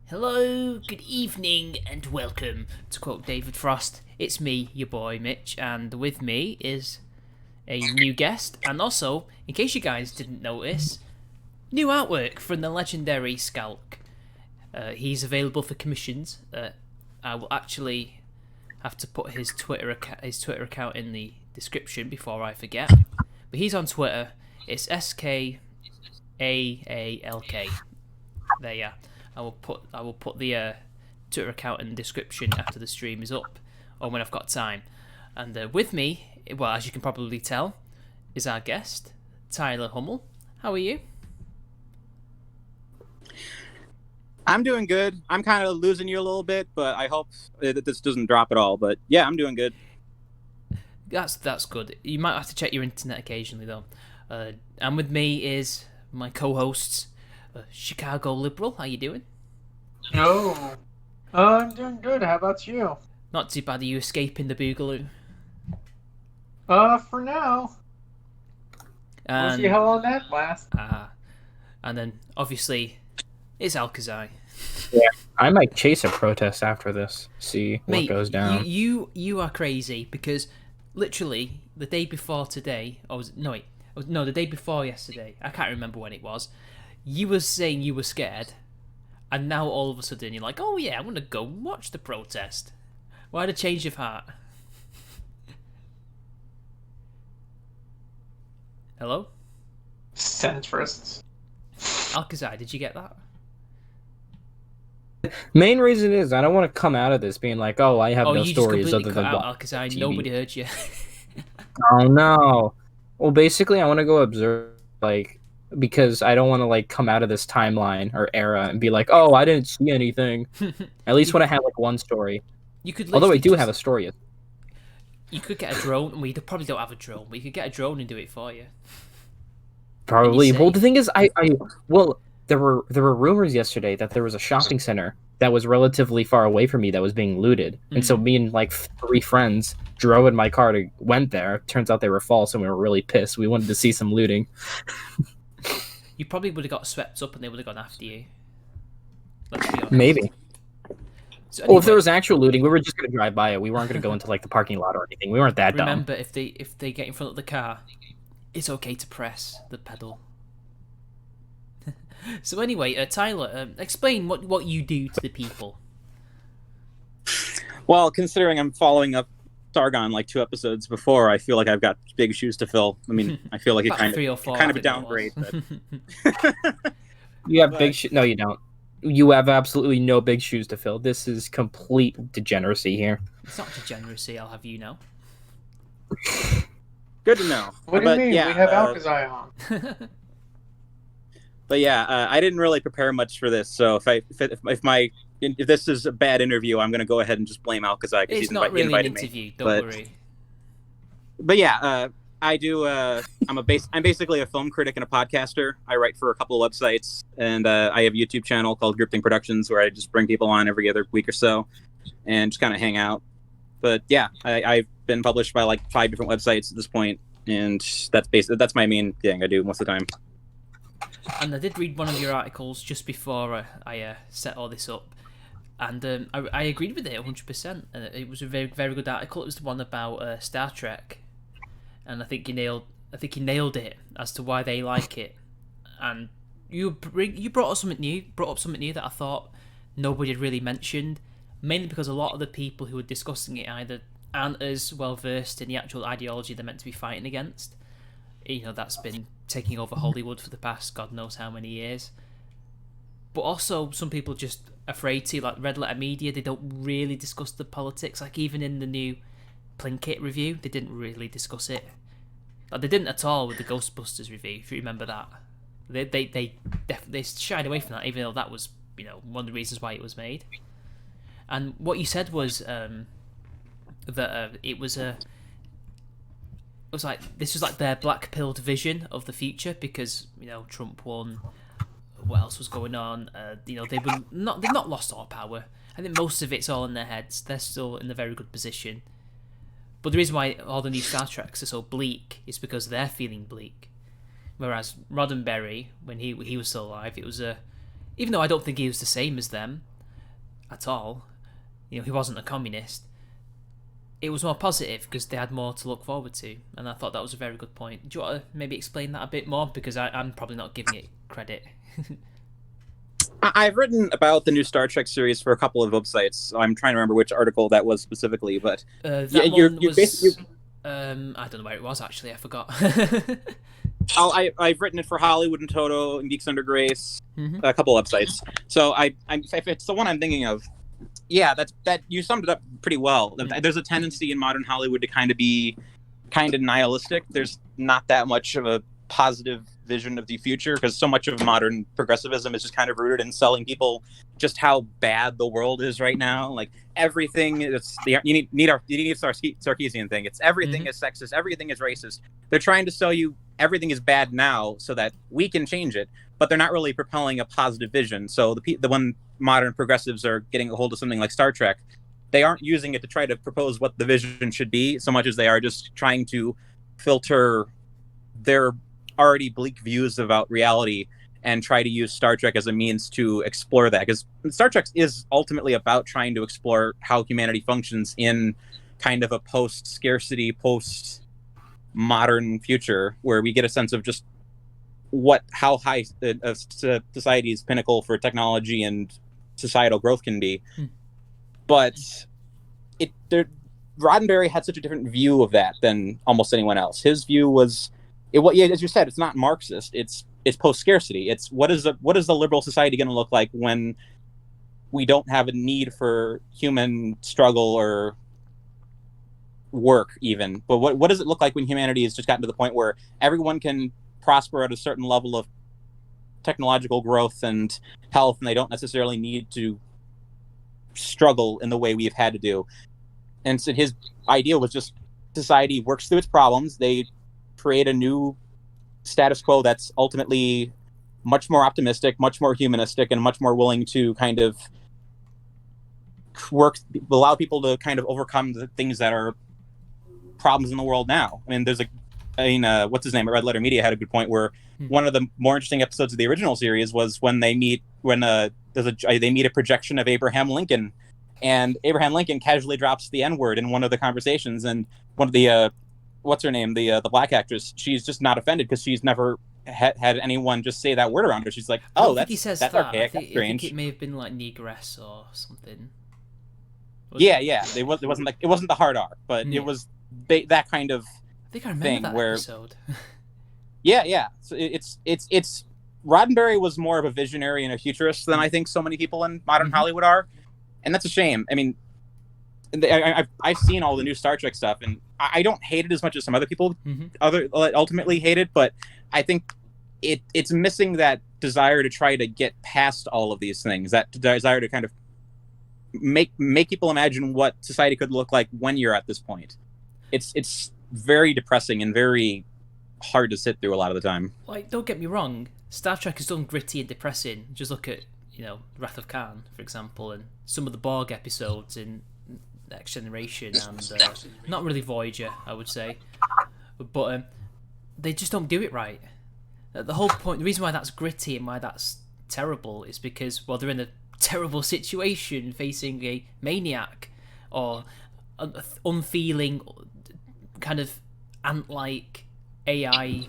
Hello, good evening, and welcome. To quote David Frost, it's me, your boy Mitch, and with me is a new guest, and also, in case you guys didn't notice, new artwork from the legendary Skalk. He's available for commissions. I will actually have to put his Twitter account in the description before I forget. But he's on Twitter. It's SKAALK. There, yeah. I will put the Twitter account in the description after the stream is up, or when I've got time. And with me, well, as you can probably tell, is our guest, Tyler Hummel. How are you? I'm doing good. I'm kind of losing you a little bit, but I hope that this doesn't drop at all. But yeah, I'm doing good. That's good. You might have to check your internet occasionally, though. And with me is my co-hosts, Chicago Liberal. How you doing? Oh, I'm doing good. How about you? Not too bad. Are you escaping the Boogaloo? For now. And, We'll see how long that lasts. And then, obviously, it's Alcazar. Yeah, I might chase a protest after this. See what Mate, goes down. You are crazy because literally the day before today, the day before yesterday. I can't remember when it was. You were saying you were scared, and now all of a sudden you're like, "Oh yeah, I'm gonna go watch the protest." Why the change of heart? Hello, Centrists. Alcazar, did you get that? Main reason is I don't want to come out of this being like, oh, I have no you just stories completely other cut than out watching Alcazar. TV. Nobody heard you. Oh no. Well, basically, I want to go observe, because I don't want to come out of this timeline or era and be like, oh, I didn't see anything. At least when I have one story. You could. Although I do have a story. You could get a drone. We probably don't have a drone, but you could get a drone and do it for you. Probably. Well, the thing is, there were rumors yesterday that there was a shopping center that was relatively far away from me that was being looted, and so me and three friends drove in my car went there. Turns out they were false, and we were really pissed. We wanted to see some looting. You probably would have got swept up, and they would have gone after you. Let's be honest. Maybe. So anyway, Well, if there was actual looting, we were just going to drive by it. We weren't going to go into the parking lot or anything. We weren't that dumb. remember, if they get in front of the car, it's okay to press the pedal. So anyway, Tyler, explain what you do to the people. Well, considering I'm following up Sargon 2 episodes before, I feel like I've got big shoes to fill. I mean, I feel like it kind of a downgrade. But... You have big shoes. No, you don't. You have absolutely no big shoes to fill. This is complete degeneracy here. It's not degeneracy, I'll have you know. Good to know. What do you mean? Yeah, we have Alcazar on. But yeah, I didn't really prepare much for this. So if this is a bad interview, I'm going to go ahead and just blame Alcazar because It's he's not really an invited interview, me. don't worry. But yeah, I do. I'm basically a film critic and a podcaster. I write for a couple of websites, and I have a YouTube channel called Gripting Productions where I just bring people on every other week or so, and just kind of hang out. But yeah, I've been published by 5 different websites at this point, and that's my main thing I do most of the time. And I did read one of your articles just before I set all this up, and I agreed with it 100%. It was a very, very good article. It was the one about Star Trek, and I think you nailed it as to why they like it. And you brought up something new that I thought nobody had really mentioned, mainly because a lot of the people who were discussing it either aren't as well versed in the actual ideology they're meant to be fighting against. That's been taking over Hollywood for the past God knows how many years. But also, some people are just afraid to, Red Letter Media, they don't really discuss the politics. Even in the new Plinkett review, they didn't really discuss it. They didn't at all with the Ghostbusters review, if you remember that. They definitely shied away from that, even though that was, one of the reasons why it was made. And what you said was that it was this was their black-pilled vision of the future because Trump won. What else was going on? They've not lost all power. I think most of it's all in their heads. They're still in a very good position. But the reason why all the new Star Treks are so bleak is because they're feeling bleak. Whereas Roddenberry, when he was still alive, it was even though I don't think he was the same as them, at all. You know, he wasn't a communist. It was more positive because they had more to look forward to, and I thought that was a very good point. Do you want to maybe explain that a bit more? Because I'm probably not giving it credit. I've written about the new Star Trek series for a couple of websites. I'm trying to remember which article that was specifically, but That yeah, one you're was. basically. I don't know where it was actually. I forgot. I've written it for Hollywood and Toto and Geeks Under Grace, Mhm. a couple websites. So if it's the one I'm thinking of, yeah, that you summed it up pretty well. There's a tendency in modern Hollywood to kind of be kind of nihilistic. There's not that much of a positive vision of the future because so much of modern progressivism is just kind of rooted in selling people just how bad the world is right now. Like everything is you need a Sarkeesian thing. It's everything is sexist, everything is racist. They're trying to sell you everything is bad now so that we can change it, but they're not really propelling a positive vision. So the when modern progressives are getting a hold of something like Star Trek, they aren't using it to try to propose what the vision should be so much as they are just trying to filter their already bleak views about reality and try to use Star Trek as a means to explore that, because Star Trek is ultimately about trying to explore how humanity functions in kind of a post-scarcity, post-modern future where we get a sense of just how high society's pinnacle for technology and societal growth can be. But Roddenberry had such a different view of that than almost anyone else. His view was, as you said, it's not Marxist. It's post-scarcity. It's what is the liberal society going to look like when we don't have a need for human struggle or work even. But what does it look like when humanity has just gotten to the point where everyone can prosper at a certain level of technological growth and health, and they don't necessarily need to struggle in the way we've had to do. And so his idea was just society works through its problems. They create a new status quo that's ultimately much more optimistic, much more humanistic, and much more willing to kind of allow people to kind of overcome the things that are problems in the world now. I mean, what's his name at Red Letter Media had a good point where one of the more interesting episodes of the original series was when they meet a projection of Abraham Lincoln, and Abraham Lincoln casually drops the N-word in one of the conversations, and one of the what's her name, the black actress, she's just not offended because she's never had anyone just say that word around her. She's like, I think he says that's that. archaic, I think strange. it may have been like negress or something. Yeah. It wasn't the hard R, but it was that kind of I think I remember thing that where episode. yeah. So it's Roddenberry was more of a visionary and a futurist than I think so many people in modern Hollywood are, and that's a shame. I mean, I've seen all the new Star Trek stuff, and I don't hate it as much as some other people ultimately hate it, but I think it's missing that desire to try to get past all of these things, that desire to kind of make people imagine what society could look like when you're at this point. It's very depressing and very hard to sit through a lot of the time. Like, don't get me wrong, Star Trek is done gritty and depressing. Just look at, Wrath of Khan, for example, and some of the Borg episodes in Next Generation, and not really Voyager, I would say, but they just don't do it right. The whole point, the reason why that's gritty and why that's terrible is because, well, they're in a terrible situation facing a maniac or an unfeeling kind of ant-like AI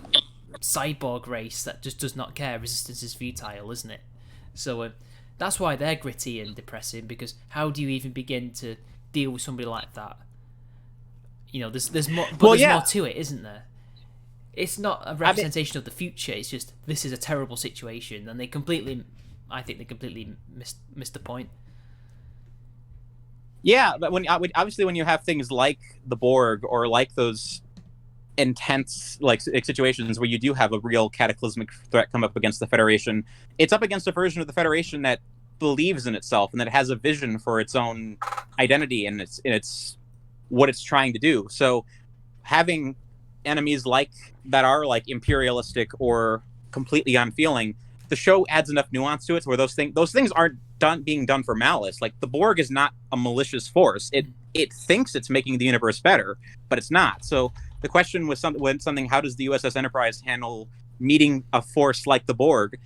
cyborg race that just does not care. Resistance is futile, isn't it? So that's why they're gritty and depressing, because how do you even begin to deal with somebody like that? There's more, but there's more to it, isn't there? It's not a representation of the future. It's just, this is a terrible situation, and I think they completely missed the point. Yeah, but obviously when you have things like the Borg or like those intense situations where you do have a real cataclysmic threat come up against the Federation, it's up against a version of the Federation that believes in itself and that has a vision for its own identity and its what it's trying to do. So having enemies like that are like imperialistic or completely unfeeling, the show adds enough nuance to it where those things aren't being done for malice. Like, the Borg is not a malicious force. It thinks it's making the universe better, but it's not. So the question was how does the USS Enterprise handle meeting a force like the Borg?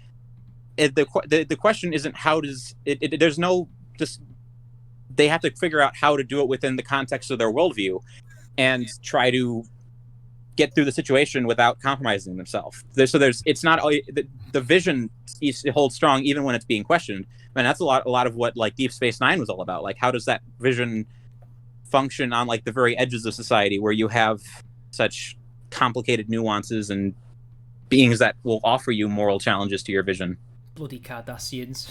The question isn't how does it. There's no just they have to figure out how to do it within the context of their worldview and try to get through the situation without compromising themselves. It's not the vision holds strong even when it's being questioned. And that's a lot of what like Deep Space Nine was all about. Like, how does that vision function on like the very edges of society where you have such complicated nuances and beings that will offer you moral challenges to your vision? Bloody Cardassians.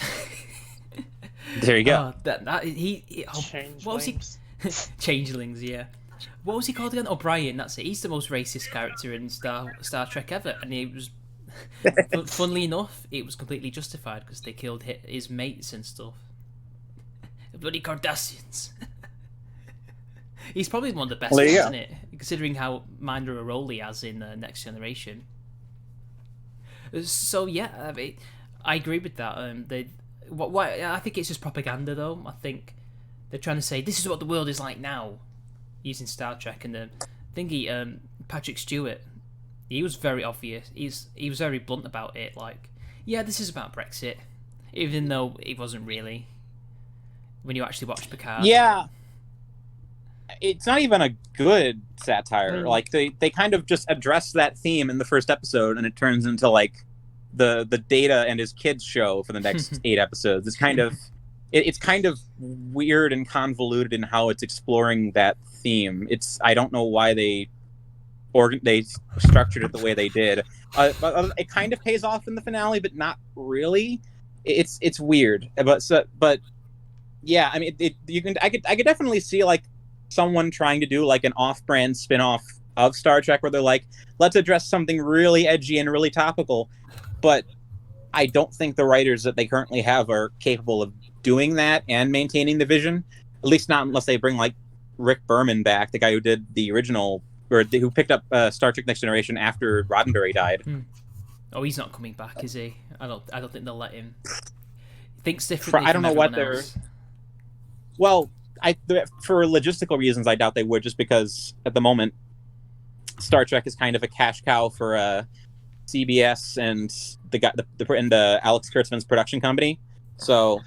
There you go. What was he? Changelings, yeah. What was he called again? O'Brien. That's it. He's the most racist character in Star Trek ever, and he was. Funnily enough, it was completely justified because they killed his mates and stuff. Bloody Cardassians. He's probably one of the best, isn't it? Considering how minor a role he has in Next Generation. So yeah, I mean, I agree with that. I think it's just propaganda, though. I think they're trying to say this is what the world is like now, using Star Trek. And Patrick Stewart, he was very obvious. He was very blunt about it. Like, yeah, this is about Brexit, even though it wasn't really. When you actually watch Picard, yeah, it's not even a good satire. Like they kind of just address that theme in the first episode, and it turns into like the Data and his kids show for the next 8 episodes. It's kind of weird and convoluted in how it's exploring that theme. I don't know why they structured it the way they did. But it kind of pays off in the finale, but not really. It's weird. But yeah, I mean, I could definitely see like someone trying to do like an off-brand spin-off of Star Trek where they're like, let's address something really edgy and really topical. But I don't think the writers that they currently have are capable of doing that and maintaining the vision. At least not unless they bring like Rick Berman back, the guy who did the original, who picked up Star Trek Next Generation after Roddenberry died. Oh, he's not coming back, is he? I don't think they'll let him. He thinks differently. I don't know what they're. Well, for logistical reasons, I doubt they would, just because at the moment, Star Trek is kind of a cash cow for CBS and the Alex Kurtzman's production company. So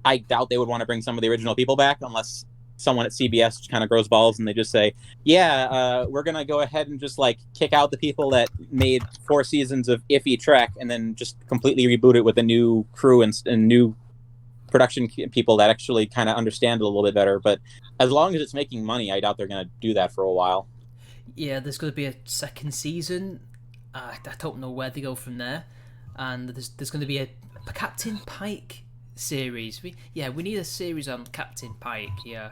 I doubt they would want to bring some of the original people back unless someone at CBS kind of grows balls and they just say, yeah, we're going to go ahead and just like kick out the people that made 4 seasons of iffy Trek and then just completely reboot it with a new crew and new production people that actually kind of understand it a little bit better. But as long as it's making money, I doubt they're going to do that for a while. Yeah, there's going to be a second season. I don't know where they go from there. And there's going to be a Captain Pike series. We need a series on Captain Pike, yeah.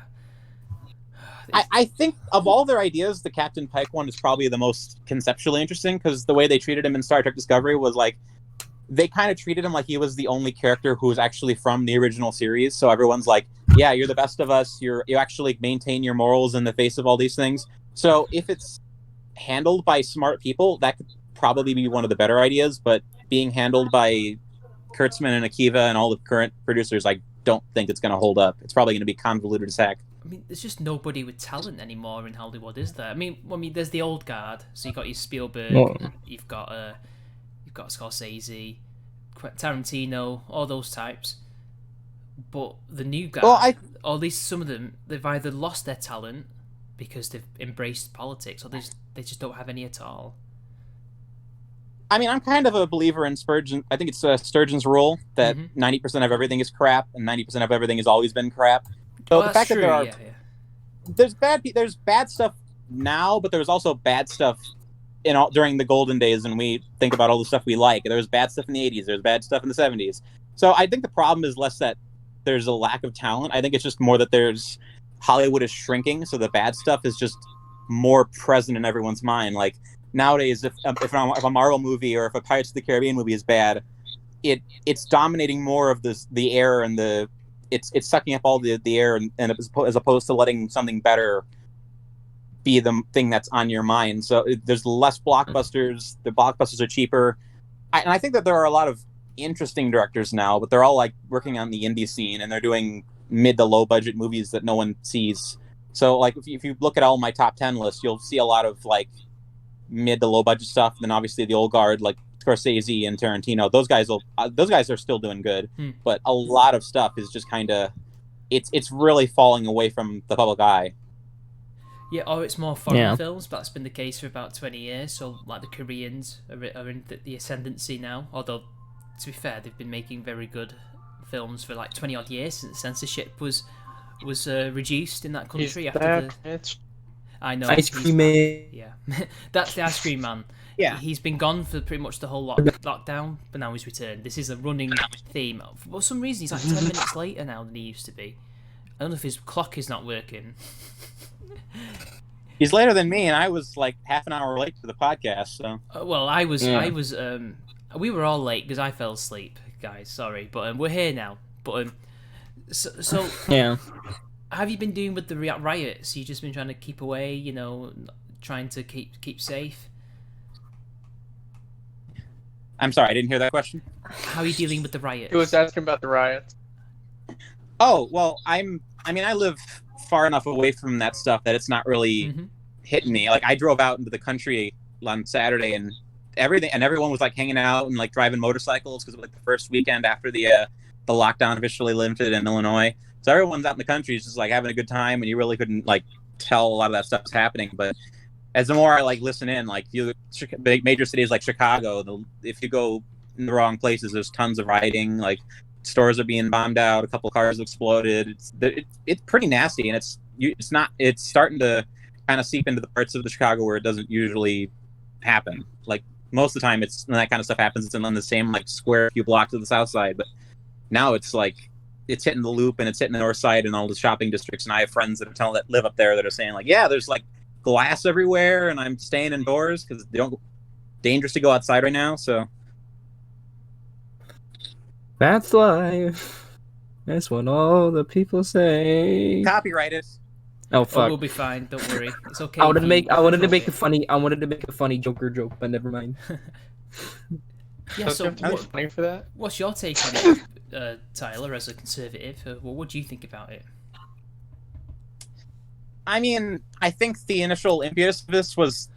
I think of all their ideas, the Captain Pike one is probably the most conceptually interesting because the way they treated him in Star Trek Discovery was like, they kind of treated him like he was the only character who was actually from the original series. So everyone's like, yeah, you're the best of us. You actually maintain your morals in the face of all these things. So if it's handled by smart people, that could probably be one of the better ideas. But being handled by Kurtzman and Akiva and all the current producers, I don't think it's going to hold up. It's probably going to be convoluted as heck. I mean, there's just nobody with talent anymore in Hollywood, is there? I mean, there's the old guard. So you've got your Spielberg, you've got Scorsese, Tarantino, all those types. But the new guard, or at least some of them, they've either lost their talent because they've embraced politics, or they just don't have any at all. I mean, I'm kind of a believer in Spurgeon. I think it's Sturgeon's rule that 90% of everything is crap and 90% of everything has always been crap. So the fact that there are there's bad stuff now, but there's also bad stuff during the golden days, and we think about all the stuff we like. There was bad stuff in the 80s. There's bad stuff in the 70s. So I think the problem is less that there's a lack of talent. I think it's just more that Hollywood is shrinking, so the bad stuff is just more present in everyone's mind. Like nowadays, if a Marvel movie or if a Pirates of the Caribbean movie is bad, it's dominating more of the air and it's sucking up all the air and as opposed to letting something better be the thing that's on your mind. So there's less blockbusters. The blockbusters are cheaper. And I think that there are a lot of interesting directors now, but they're all like working on the indie scene and they're doing mid to low budget movies that no one sees. So like if you look at all my top 10 lists, you'll see a lot of like mid to low budget stuff. Then obviously the old guard like Scorsese and Tarantino. Those guys are still doing good, but a lot of stuff is just kind of it's really falling away from the public eye. Yeah, or it's more foreign films, but that's been the case for about 20 years. So, like, the Koreans are in the ascendancy now. Although, to be fair, they've been making very good films for like 20 odd years since censorship was reduced in that country. I know. Ice Cream Man. Yeah, that's the Ice Cream Man. Yeah. He's been gone for pretty much the whole lockdown, but now he's returned. This is a running theme. For some reason, he's like 10 minutes later now than he used to be. I don't know if his clock is not working. He's later than me, and I was like half an hour late to the podcast. So well, I was. We were all late because I fell asleep, guys. Sorry, but we're here now. But so yeah. Have you been doing with the riots? You just been trying to keep away, you know, trying to keep safe. I'm sorry, I didn't hear that question. How are you dealing with the riots? He was asking about the riots. Oh well, I live far enough away from that stuff that it's not really hitting me. Like I drove out into the country on Saturday and everyone was like hanging out and like driving motorcycles because it was like the first weekend after the lockdown officially lifted in Illinois. So everyone's out in the country just like having a good time, and you really couldn't like tell a lot of that stuff was happening. But as the more I like listen in, like big major cities like Chicago, if you go in the wrong places, there's tons of rioting. Like stores are being bombed out, a couple cars exploded. It's pretty nasty, and it's starting to kind of seep into the parts of the Chicago where it doesn't usually happen. Like most of the time, when that kind of stuff happens, it's in the same like square few blocks of the South Side. But now it's like it's hitting the Loop and it's hitting the North Side and all the shopping districts. And I have friends that live up there that are saying like, yeah, there's like glass everywhere, and I'm staying indoors because dangerous to go outside right now. So that's life. That's what all the people say. Copyrighted. Oh fuck! We'll be fine. Don't worry. It's okay. I wanted to make a funny Joker joke, but never mind. Yeah. So funny for that. What's your take on it, Tyler, as a conservative? What do you think about it? I mean, I think the initial impetus of this was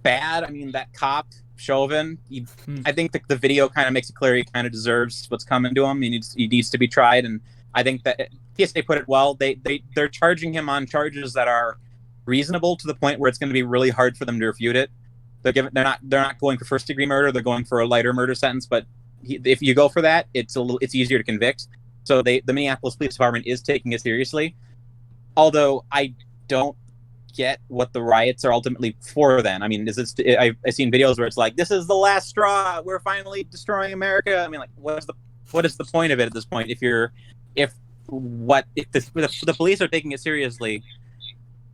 bad. I mean, that cop Chauvin. I think the video kind of makes it clear he kind of deserves what's coming to him. He needs to be tried, and I think that they put it well. They're charging him on charges that are reasonable to the point where it's going to be really hard for them to refute it. They're not going for first degree murder. They're going for a lighter murder sentence. But if you go for that, it's easier to convict. So the Minneapolis Police Department is taking it seriously. Although I don't get what the riots are ultimately for. Then I mean, I've seen videos where it's like, this is the last straw. We're finally destroying America. I mean, like, what is the point of it at this point? If the police are taking it seriously,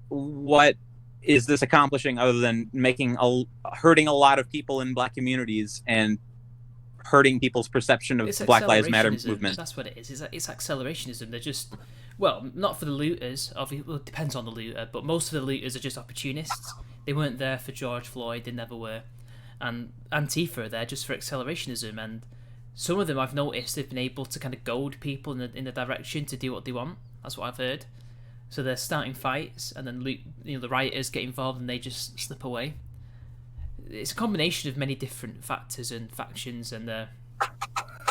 what is this accomplishing other than hurting a lot of people in black communities and hurting people's perception of the Black Lives Matter movement? That's what it is. It's accelerationism. They're just, well, not for the looters. Obviously, well, it depends on the looter, but most of the looters are just opportunists. They weren't there for George Floyd. They never were. And Antifa are there just for accelerationism. And some of them, I've noticed, they've been able to kind of goad people in the direction to do what they want. That's what I've heard. So they're starting fights, and then the rioters get involved, and they just slip away. It's a combination of many different factors and factions, and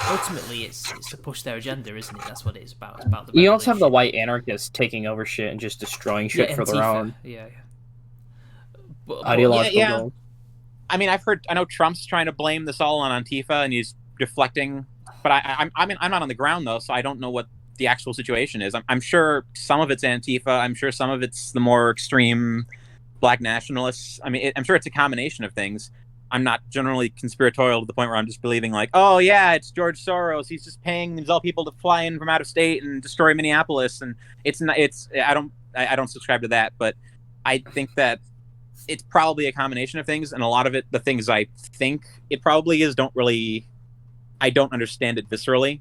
ultimately it's to push their agenda, isn't it? That's what it is about. It's about the you also have the revolution. white anarchists taking over shit and just destroying shit for their Antifa. own But ideological goals. I mean, I know Trump's trying to blame this all on Antifa, and he's deflecting. But I'm not on the ground though, so I don't know what the actual situation is. I'm sure some of it's Antifa. I'm sure some of it's the more extreme black nationalists. I mean, I'm sure it's a combination of things. I'm not generally conspiratorial to the point where I'm just believing like, oh yeah, it's George Soros. He's just paying these all people to fly in from out of state and destroy Minneapolis. And I don't subscribe to that, but I think that it's probably a combination of things, and a lot of it, the things I think it probably is, I don't understand it viscerally.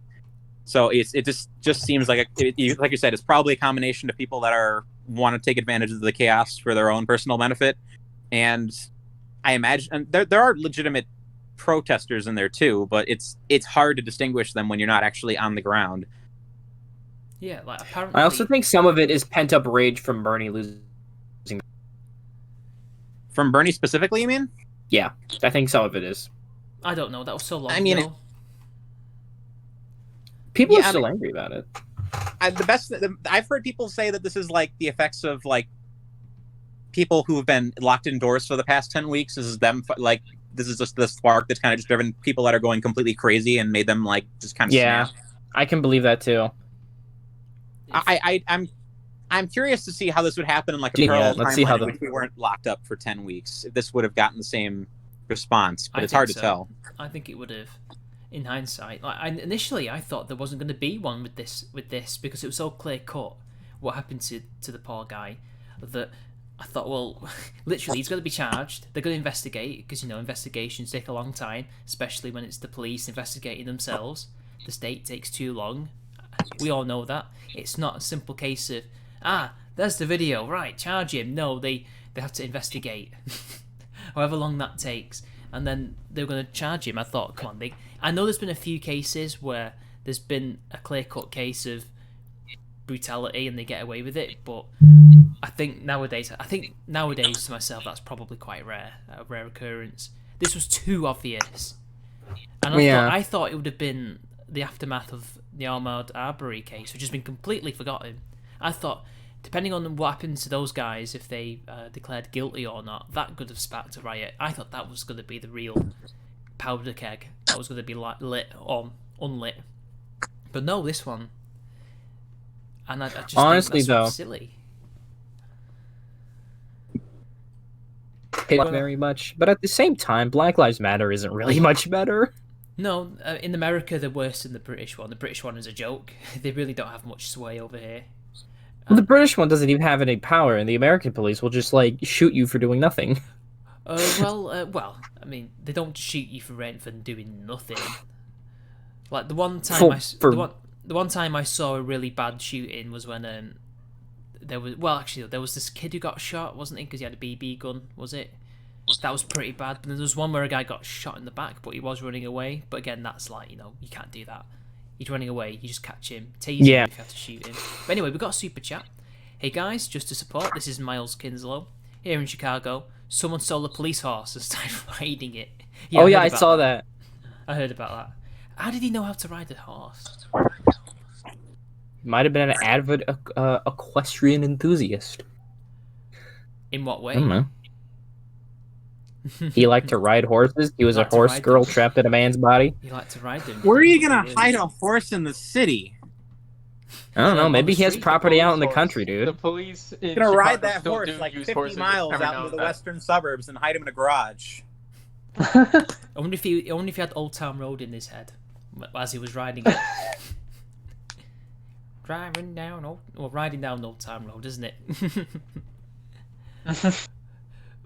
So it just seems like like you said, it's probably a combination of people that want to take advantage of the chaos for their own personal benefit, and I imagine there are legitimate protesters in there too, but it's hard to distinguish them when you're not actually on the ground. Yeah, like apparently. I also think some of it is pent up rage from Bernie losing. From Bernie specifically, you mean? Yeah, I think some of it is. I don't know. That was so long I mean, ago. People are still angry about it. I've heard people say that this is like the effects of like people who have been locked indoors for the past 10 weeks. This is them like this is just the spark that's kind of just driven people that are going completely crazy and made them like just kind of Yeah, snap. I can believe that too. I'm curious to see how this would happen in like a Yeah, parallel let's see timeline how in which we weren't locked up for 10 weeks. If this would have gotten the same response, but it's hard to tell. I think it would have, in hindsight. Like, initially, I thought there wasn't going to be one with this because it was so clear cut what happened to the poor guy that I thought, well, literally, he's going to be charged. They're going to investigate because investigations take a long time, especially when it's the police investigating themselves. The state takes too long. We all know that. It's not a simple case of there's the video, right, charge him. No, they have to investigate. However long that takes. And then they're going to charge him. I thought, come on, I know there's been a few cases where there's been a clear-cut case of brutality and they get away with it, but I think nowadays to myself, that's probably quite a rare occurrence. This was too obvious. And I thought it would have been the aftermath of the Ahmaud Arbery case, which has been completely forgotten. I thought, depending on what happens to those guys, if they declared guilty or not, that could have sparked a riot. I thought that was going to be the real powder keg. That was going to be lit or unlit. But no, this one. And I just honestly think that's though, silly. Very much, but at the same time, Black Lives Matter isn't really much better. No, in America they're worse than the British one. The British one is a joke. They really don't have much sway over here. Well, the British one doesn't even have any power, and the American police will just like shoot you for doing nothing. Well, I mean, they don't shoot you for doing nothing. Like the one time the one time I saw a really bad shooting was when there was this kid who got shot, wasn't he? Because he had a BB gun, was it? That was pretty bad. But there was one where a guy got shot in the back, but he was running away. But again, that's like, you can't do that. He's running away. You just catch him, tase him if you have to shoot him. But anyway, we've got a super chat. Hey guys, just to support, this is Miles Kinslow. Here in Chicago, someone stole a police horse and started riding it. I saw that. I heard about that. How did he know how to ride a horse? Might have been an avid equestrian enthusiast. In what way? I don't know. He liked to ride horses. He was a horse girl trapped in a man's body. He liked to ride them. Where are you gonna hide a horse in the city? I don't know. Maybe he has property out in the country, dude. The police in You're gonna ride Chicago that still horse do like use 50 horses miles every out now into and the then. western suburbs and hide him in a garage. I wonder if he had Old Town Road in his head as he was riding it. Riding down Old Town Road, isn't it?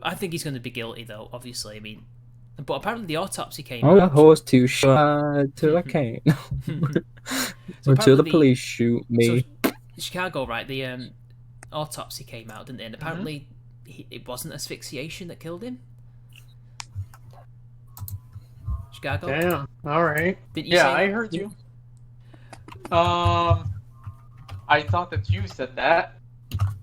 I think he's going to be guilty, though. Obviously, I mean, but apparently the autopsy came out. A horse too short till I can't. Until the police shoot me. So, Chicago, right? The autopsy came out, didn't it? And apparently, it wasn't asphyxiation that killed him. Chicago. Damn. All right. Didn't you say I that? heard you. I thought that you said that.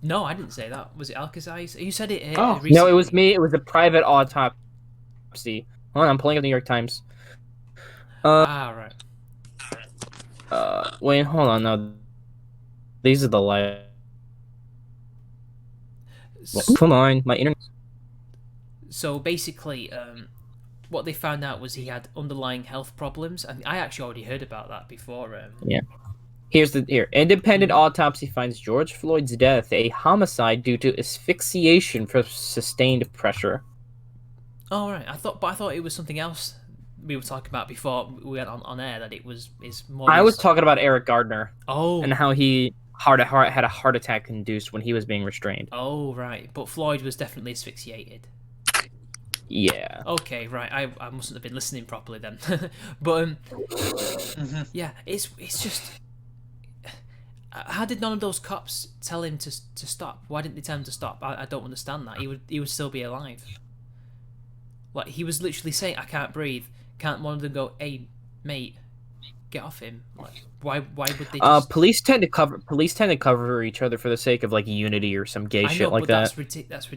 No, I didn't say that. Was it Alcazar? You said it. Oh. No, it was me. It was a private autopsy. Hold on, I'm pulling up the New York Times. Right. Wait, hold on. No, these are the live. Hold on, my internet. So basically, what they found out was he had underlying health problems, and I actually already heard about that before. Yeah. Here. Independent autopsy finds George Floyd's death a homicide due to asphyxiation from sustained pressure. Oh right, I thought it was something else we were talking about before we went on air. That it's more. I was talking about Eric Gardner. Oh. And how he had a heart attack induced when he was being restrained. Oh right, but Floyd was definitely asphyxiated. Yeah. Okay, right. I mustn't have been listening properly then. But yeah, it's just. How did none of those cops tell him to stop? Why didn't they tell him to stop? I don't understand that. He would still be alive. Like he was literally saying, "I can't breathe." Can't one of them go, "Hey, mate, get off him"? Like, why would they? Just... Police tend to cover each other for the sake of like unity or some gay shit like that. That's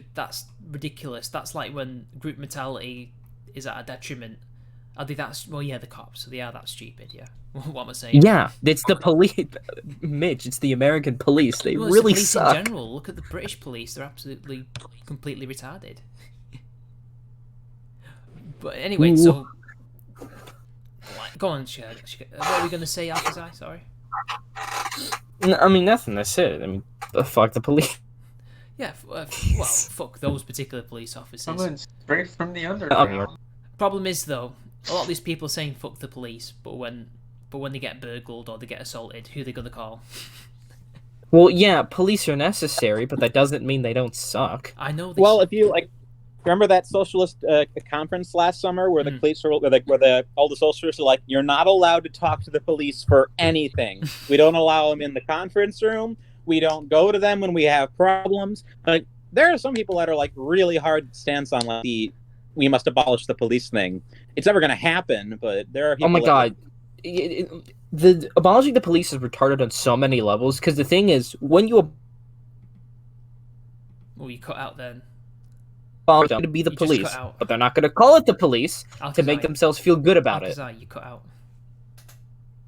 ridiculous. That's like when group mentality is at a detriment. Are they that? Well, yeah, the cops. So they are that stupid. Yeah. What am I saying? Yeah, it's the police, Mitch. It's the American police. They Well, it's really the police suck. in general. Look at the British police; they're absolutely, completely retarded. But anyway, so go on, what are we going to say, Alcazar? Sorry. I mean, nothing. That's it. I mean, fuck the police. Yeah, well, fuck those particular police officers. Coming straight from the underground. Problem is, though, a lot of these people are saying fuck the police, but when they get burgled or they get assaulted, who are they going to call? Well, yeah, police are necessary, but that doesn't mean they don't suck. I know. Well, if you remember that socialist conference last summer where the police were where all the socialists are like, you're not allowed to talk to the police for anything. We don't allow them in the conference room. We don't go to them when we have problems. Like, there are some people that are like really hard stance on like we must abolish the police thing. It's never going to happen, but there are people. Oh my god. The abolishing the police is retarded on so many levels, because the thing is, when you you cut out then. abolish them to be the You just police, cut out. but they're not going to call it the police to Alcazar, make themselves feel good about it. Alcazar, you cut out.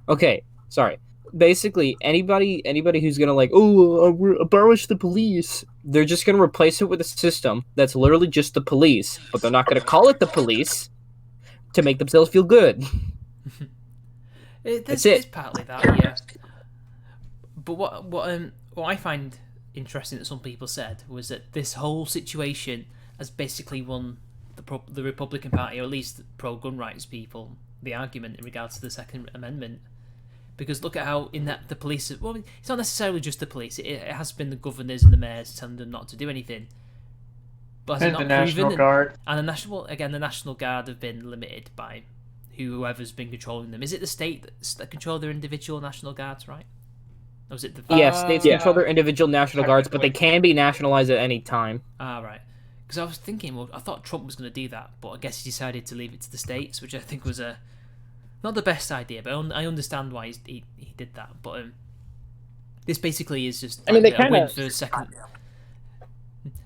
Okay, sorry. Basically, anybody who's gonna abolish the police, they're just gonna replace it with a system that's literally just the police, but they're not gonna call it the police to make themselves feel good. It's partly that, yeah. But what I find interesting that some people said was that this whole situation has basically won the Republican Party, or at least pro-gun rights people, the argument in regards to the Second Amendment. Because look at how in that the police, well, it's not necessarily just the police. It has been the governors and the mayors telling them not to do anything. But And the National Guard. And the National Guard have been limited by whoever's been controlling them. Is it the state that control their individual National Guards, right? Or is it the... Yes, states control their individual National Guards, but they can be nationalized at any time. Ah, right. Because I was thinking, well, I thought Trump was going to do that, but I guess he decided to leave it to the states, which I think was not the best idea, but I understand why he did that. But this basically is just they a win for a second.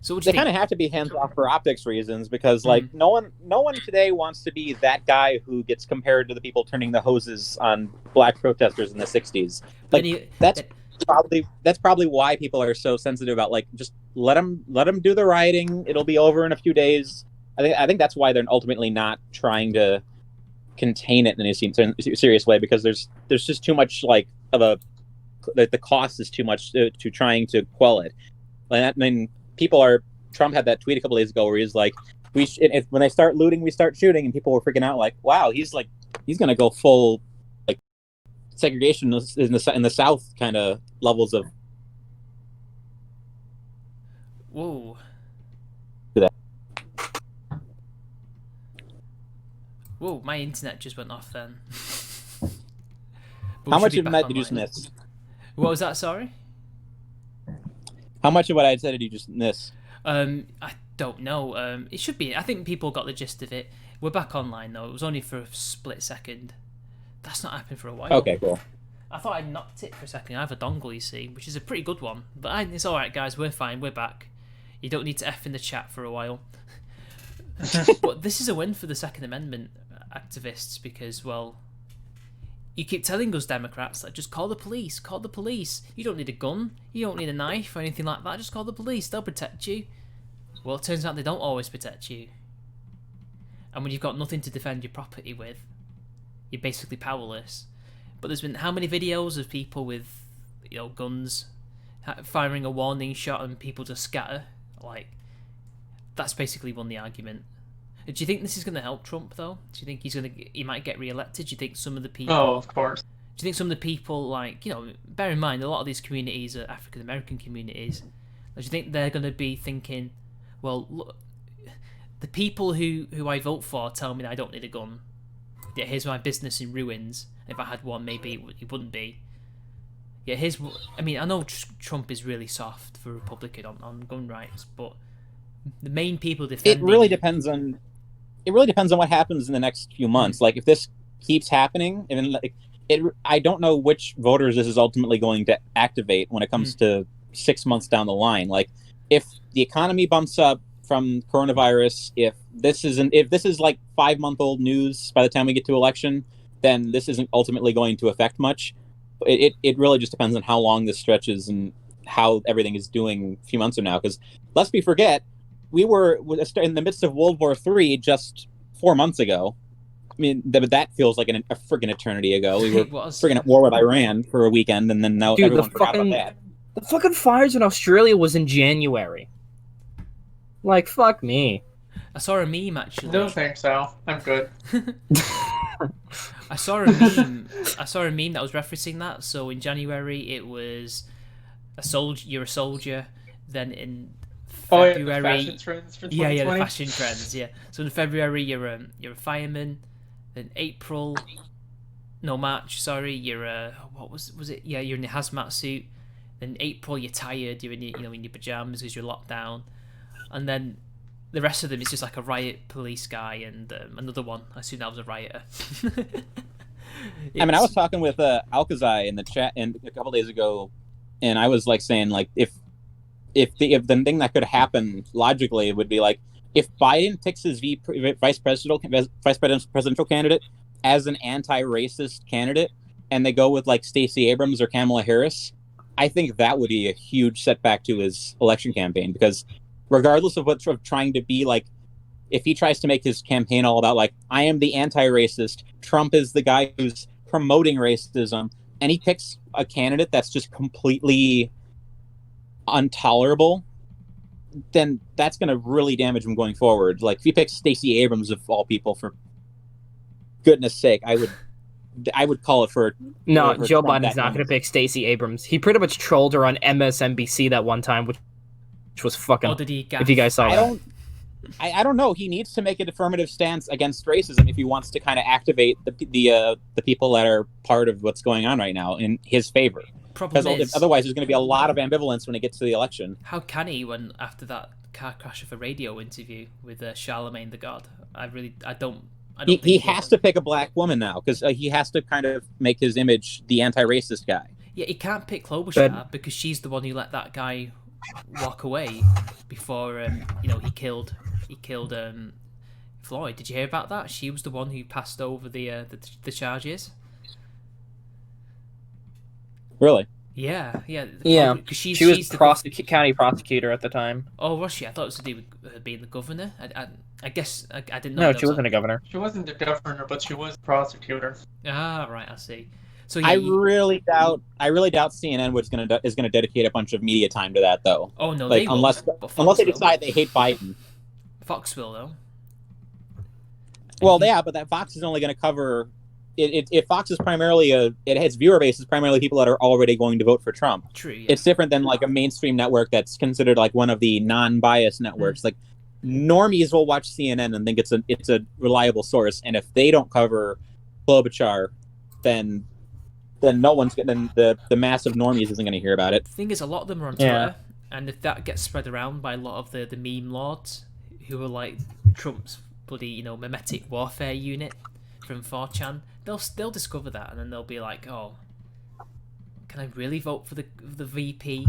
So they kind of have to be hands off for optics reasons, because like no one today wants to be that guy who gets compared to the people turning the hoses on black protesters in the 60s. Like that's probably why people are so sensitive about like just let them do the rioting. It'll be over in a few days. I think that's why they're ultimately not trying to contain it in a serious way, because there's just too much the cost is too much to trying to quell it. I mean, Trump had that tweet a couple days ago where he's like, when they start looting, we start shooting, and people were freaking out like, wow, he's gonna go full like segregation in the South kind of levels of. Whoa. Whoa, my internet just went off then. How much of that did you just miss? What was that, sorry? How much of what I had said did you just miss? I don't know. It should be. I think people got the gist of it. We're back online though. It was only for a split second. That's not happened for a while. Okay, cool. I thought I knocked it for a second. I have a dongle, you see, which is a pretty good one. But it's alright, guys. We're fine. We're back. You don't need to F in the chat for a while. But this is a win for the Second Amendment activists, because, well, you keep telling us Democrats that just call the police. You don't need a gun. You don't need a knife or anything like that. Just call the police. They'll protect you. Well, it turns out they don't always protect you. And when you've got nothing to defend your property with, you're basically powerless. But there's been how many videos of people with, guns firing a warning shot and people just scatter? Like, that's basically won the argument. Do you think this is going to help Trump, though? Do you think he might get re-elected? Do you think some of the people... Oh, of course. Do you think some of the people, bear in mind, a lot of these communities are African-American communities. Do you think they're going to be thinking, well, look, the people who I vote for tell me that I don't need a gun. Yeah, here's my business in ruins. If I had one, maybe it wouldn't be. Yeah, I know Trump is really soft for Republican on gun rights, but the main people defending... It really depends on what happens in the next few months. Like, if this keeps happening, I don't know which voters this is ultimately going to activate when it comes to 6 months down the line. Like, if the economy bumps up from coronavirus, if if this is like 5-month-old news by the time we get to election, then this isn't ultimately going to affect much. It really just depends on how long this stretches and how everything is doing a few months from now. Because lest we forget, we were in the midst of World War III just 4 months ago. I mean, that feels like a friggin' eternity ago. We were friggin' at war with Iran for a weekend, and then now everyone forgot about that. The fucking fires in Australia was in January. Like, fuck me. I saw a meme actually. Don't think so. I'm good. I saw a meme. I saw a meme that was referencing that. So in January it was a soldier. You're a soldier. Then in February, the fashion trends for 2020. yeah, the fashion trends. Yeah. So in February you're a fireman. Then March. Sorry, you're what was it? Yeah, you're in a hazmat suit. Then April you're tired. You're in your in your pajamas because you're locked down. And then the rest of them is just like a riot police guy and another one. I assume that was a rioter. I mean, I was talking with Alkazai in the chat a couple days ago, and I was like saying like if the thing that could happen logically would be like if Biden picks his vice presidential candidate as an anti-racist candidate, and they go with like Stacey Abrams or Kamala Harris, I think that would be a huge setback to his election campaign because regardless of what's trying to be like, if he tries to make his campaign all about like, I am the anti-racist, Trump is the guy who's promoting racism, and he picks a candidate that's just completely intolerable, then that's going to really damage him going forward. Like if he picks Stacey Abrams of all people, for goodness sake, I would call it for... No, for Joe Trump Biden's not going to pick Stacey Abrams. He pretty much trolled her on MSNBC that one time, which was fucking... Oh, did he if you guys saw that. I don't know. He needs to make an affirmative stance against racism if he wants to kind of activate the people that are part of what's going on right now in his favor. Because otherwise there's going to be a lot of ambivalence when it gets to the election. How can he when after that car crash of a radio interview with Charlemagne the God? I don't He has to pick a black woman now because he has to kind of make his image the anti-racist guy. Yeah, he can't pick Klobuchar because she's the one who let that guy walk away before he killed Floyd. Did you hear about that? She was the one who passed over the charges. Really? Yeah. She was the county prosecutor at the time. Oh, was she? I thought it was to do with her being the governor. I guess I didn't know. No, she wasn't a governor. She wasn't the governor, but she was a prosecutor. Ah, right. I see. So yeah, I really doubt CNN is gonna dedicate a bunch of media time to that though. Oh no, like unless they decide they hate Biden. Fox will though. Well, yeah, but that Fox is only going to cover it. If Fox is primarily its viewer base is primarily people that are already going to vote for Trump. True. Yeah. It's different than like a mainstream network that's considered like one of the non-biased networks. Like normies will watch CNN and think it's a reliable source, and if they don't cover Klobuchar, then no one's the massive normies isn't going to hear about it. The thing is, a lot of them are on Twitter, and if that gets spread around by a lot of the meme lords who are like Trump's bloody mimetic warfare unit from 4chan, they'll discover that, and then they'll be like, oh, can I really vote for the VP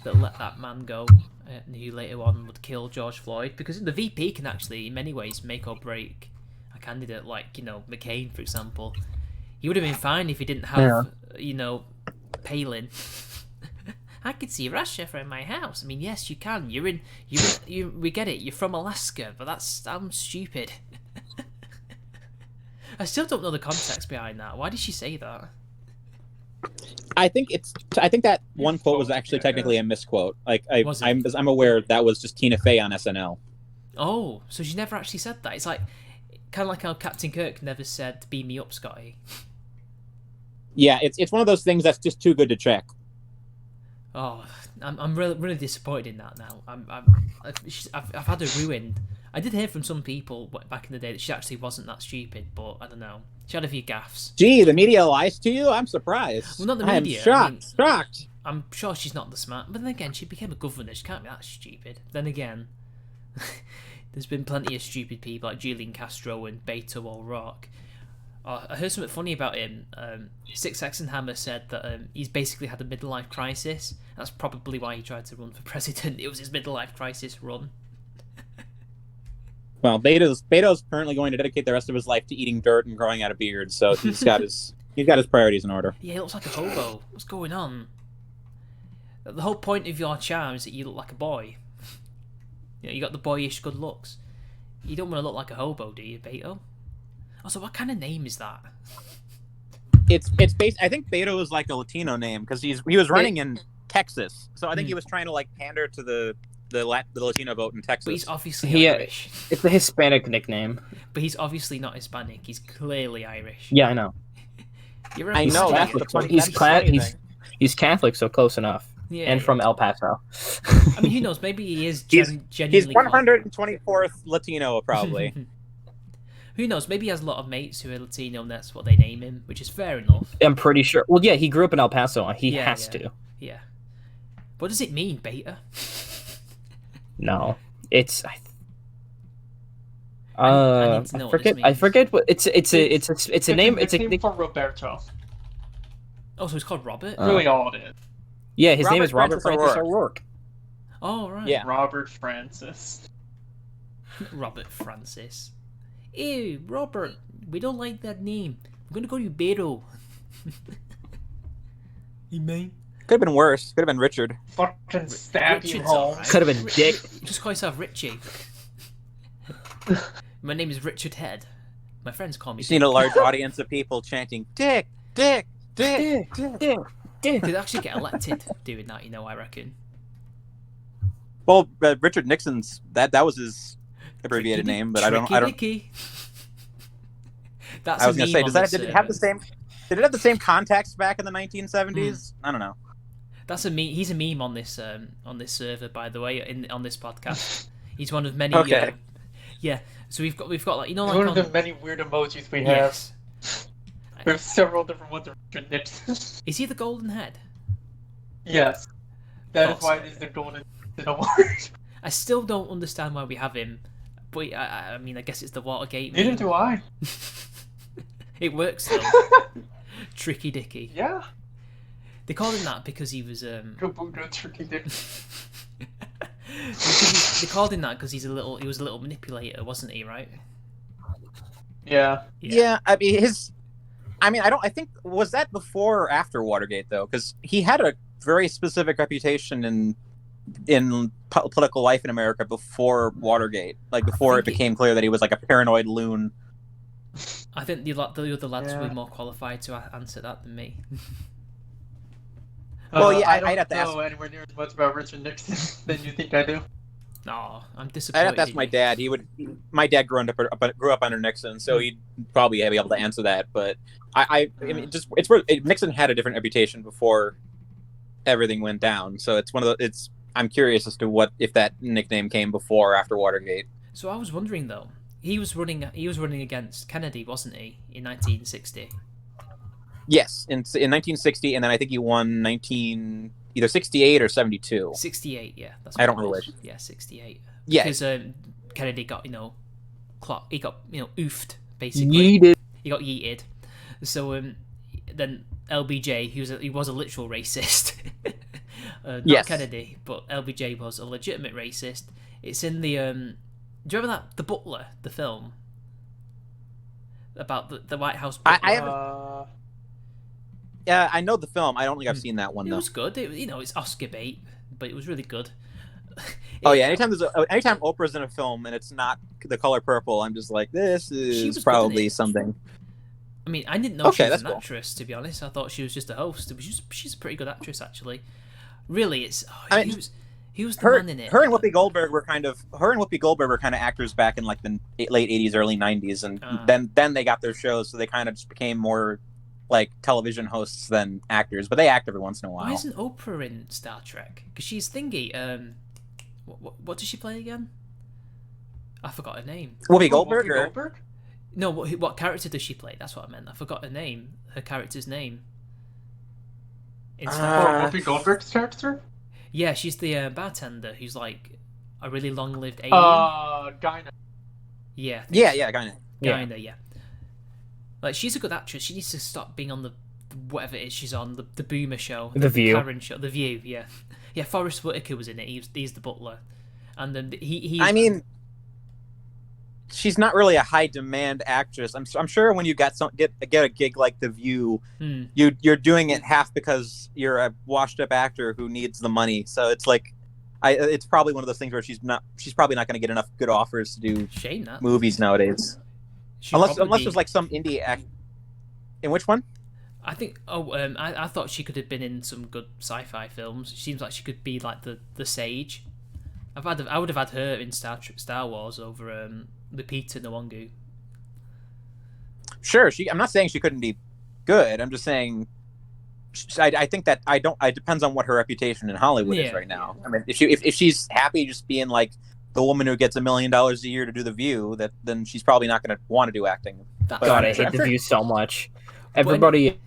that let that man go, and who later on would kill George Floyd? Because the VP can actually in many ways make or break a candidate, like McCain, for example. He would have been fine if he didn't have Palin. I could see Russia from my house. I mean, yes, you can. We get it. You're from Alaska, but I'm stupid. I still don't know the context behind that. Why did she say that? I think that one quote was actually technically a misquote. Like I'm aware that was just Tina Fey on SNL. Oh, so she never actually said that. It's like kind of like how Captain Kirk never said "Beam me up, Scotty." Yeah, it's one of those things that's just too good to check. Oh, I'm really disappointed in that now. I've had her ruined. I did hear from some people back in the day that she actually wasn't that stupid, but I don't know. She had a few gaffes. Gee, the media lies to you? I'm surprised. Well, not the media. I'm shocked. I'm sure she's not the smart, but then again, she became a governor. She can't be that stupid. Then again, there's been plenty of stupid people like Julian Castro and Beto O'Rourke. I heard something funny about him. 6X and Hammer said that he's basically had a midlife crisis. That's probably why he tried to run for president. It was his midlife crisis run. Well, Beto's currently going to dedicate the rest of his life to eating dirt and growing out a beard, so he's got his priorities in order. Yeah, he looks like a hobo. What's going on? The whole point of your charm is that you look like a boy. You got the boyish good looks. You don't want to look like a hobo, do you, Beto? Also, what kind of name is that? It's based. I think Beto is like a Latino name because he was running in Texas, so I think he was trying to like pander to the Latino vote in Texas. But he's obviously Irish. It's a Hispanic nickname. But he's obviously not Hispanic. He's clearly Irish. Yeah, I know. You're I know. He's Catholic, so close enough. Yeah, and from El Paso. I mean, who knows? Maybe he is he's genuinely. 124th Latino, probably. Who knows? Maybe he has a lot of mates who are Latino, and that's what they name him, which is fair enough. I'm pretty sure. Well, yeah, he grew up in El Paso. He has to. Yeah. What does it mean, Beta? No, it's. I need to know I forget what it's a name. It's a name for Roberto. Oh, so it's called Robert. Really, all it is. Yeah, his name is Robert Francis O'Rourke. O'Rourke. Oh right. Yeah. Robert Francis. Robert Francis. Ew, Robert. We don't like that name. We're gonna call you Beto. You mean? Could have been worse. Could have been Richard. Fucking stab you Richard's home. alright. Could have been Dick. Just call yourself Richie. My name is Richard Head. My friends call me. You've seen a large audience of people chanting "Dick, Dick, Dick, Dick." They'd actually get elected doing that, I reckon. Well, Richard Nixon's that was his abbreviated name, but I don't. That's I was gonna say, did it have the same? Did it have the same context back in the 1970s? I don't know. That's a meme. He's a meme on this server, by the way, on this podcast. He's one of many. Okay. Yeah. So we've got like It's like one of the many weird emojis we have. Yes. We have several different ones of Richard Nixon. Is he the golden head? Yes. That is why it is the golden award. I still don't understand why we have him, but I mean, I guess it's the Watergate. Neither meme. do I. It works though. Tricky Dicky. Yeah. They called him that because he was Good Tricky Dick. They called him that because he was a little manipulator, wasn't he? Right? Yeah. Yeah, I think was that before or after Watergate though? Because he had a very specific reputation in political life in America before Watergate, like before it became clear that he was like a paranoid loon. I think the other lads were more qualified to answer that than me. Well, yeah, I I'd have to don't know anywhere near as much about Richard Nixon than you think I do. No, I'm disappointed. I'd have to ask my dad. My dad grew up under Nixon, so he'd probably be able to answer that. But I mean, Nixon had a different reputation before everything went down. So I'm curious as to if that nickname came before or after Watergate. So I was wondering though. He was running against Kennedy, wasn't he, in 1960? Yes, in 1960, and then I think he won either 68 or 72. 68, yeah. That's I don't know which. Yeah, 68. Yeah, because Kennedy got he got oofed basically. Yeeted. He got yeeted. So then LBJ, he was a literal racist. Not Kennedy, but LBJ was a legitimate racist. It's in the do you remember the Butler, the film about the White House Butler? I haven't. Yeah, I know the film. I don't think I've seen that one though. It was good. It's Oscar bait, but it was really good. Anytime Oprah's in a film and it's not The Color Purple, I'm just like, this is probably something. I mean, I didn't know she was an cool. actress, to be honest. I thought she was just a host. She's a pretty good actress, actually. Really, he was the man in it. Her and Whoopi Goldberg were kind of actors back in like the late 80s, early 90s, and then they got their shows, so they kind of just became more like television hosts than actors. But they act every once in a while. Why isn't Oprah in Star Trek? Because she's thingy. What does she play again? I forgot her name. Whoopi Goldberg? No, what character does she play? That's what I meant. I forgot her name. Her character's name. In Star Trek. Whoopi Goldberg's character? Yeah, she's the bartender who's like a really long-lived alien. Gyna. Yeah, Gyna, yeah. Like, she's a good actress. She needs to stop being on the whatever it is she's on, the Boomer show, The View, Karen show, The View. Yeah. Forrest Whitaker was in it. He's the butler, and then he. I mean, she's not really a high demand actress. I'm sure when you get a gig like The View, you're doing it half because you're a washed up actor who needs the money. So it's like, it's probably one of those things where she's probably not going to get enough good offers to do movies nowadays. Unless there's like some indie act. In which one? I think. I thought she could have been in some good sci-fi films. She seems like she could be like the sage. I would have had her in Star Wars over Lupita Nyong'o. Sure, I'm not saying she couldn't be good. I'm just saying, I think that it depends on what her reputation in Hollywood is right now. I mean, if she's happy just being like the woman who gets $1 million a year to do The View, then she's probably not going to want to do acting. God, I hate The View so much. Everybody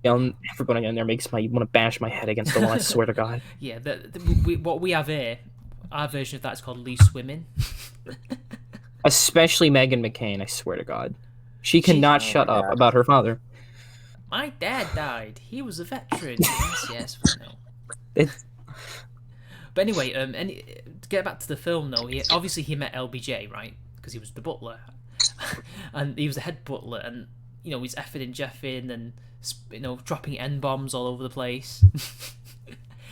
in there makes me want to bash my head against the wall. I swear to God. Yeah, what we have here, our version of that is called Loose Women. Especially Meghan McCain, I swear to God. She cannot shut up about her father. My dad died. He was a veteran. yes, we know. But anyway, to get back to the film, though, he met LBJ, right? Because he was the butler. And he was the head butler, and, he's effing and jeffing and, dropping N-bombs all over the place.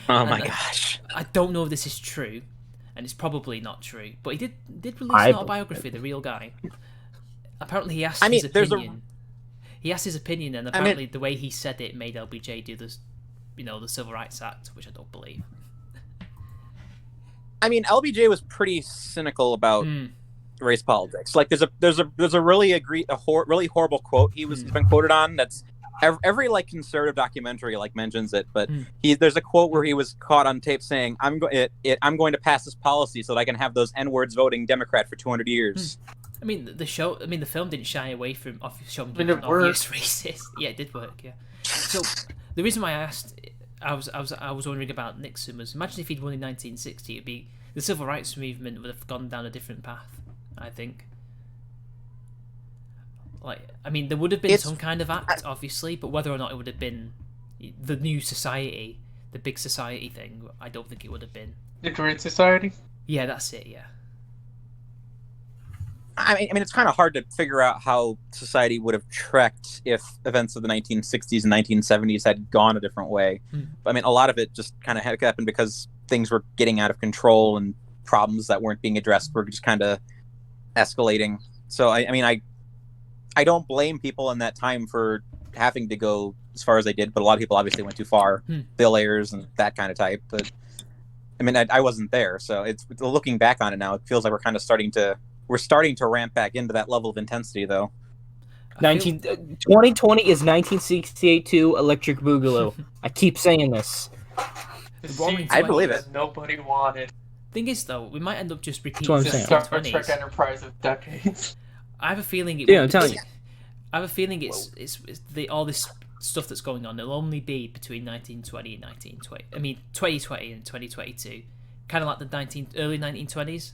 Oh my gosh. I don't know if this is true, and it's probably not true, but he did release an autobiography, The Real Guy. Apparently he asked his opinion. He asked his opinion, and apparently the way he said it made LBJ do this, the Civil Rights Act, which I don't believe. I mean, LBJ was pretty cynical about race politics. Like, there's a really really horrible quote he's been quoted on. That's every like conservative documentary like mentions it, but there's a quote where he was caught on tape saying, "I'm going to pass this policy so that I can have those N-words voting Democrat for 200 years." I mean, the film didn't shy away from showing him an obvious racist. Yeah, it did work. Yeah. So the reason why I asked, I was wondering about Nixon was, imagine if he'd won in 1960, the civil rights movement would have gone down a different path. I think. Like, I mean, there would have been some kind of act, obviously, but whether or not it would have been the new society, the big society thing, I don't think it would have been. The Great Society? Yeah, that's it. Yeah. I mean, it's kind of hard to figure out how society would have trekked if events of the 1960s and 1970s had gone a different way. But, I mean, a lot of it just kind of happened because things were getting out of control and problems that weren't being addressed were just kind of escalating. So, I mean, I don't blame people in that time for having to go as far as they did, but a lot of people obviously went too far. Bill Ayers and that kind of type. But, I mean, I wasn't there. So, it's looking back on it now, it feels like we're kind of starting to ramp back into that level of intensity, though. 2020 is 1968 to Electric Boogaloo. I keep saying this. I believe it. Nobody wanted. Thing is, though, we might end up just repeating the Star Trek Enterprise of decades. I have a feeling I'm telling you. I have a feeling it's all this stuff that's going on. It'll only be between 1920 and 1920. I mean, 2020 and 2022, kind of like the early 1920s.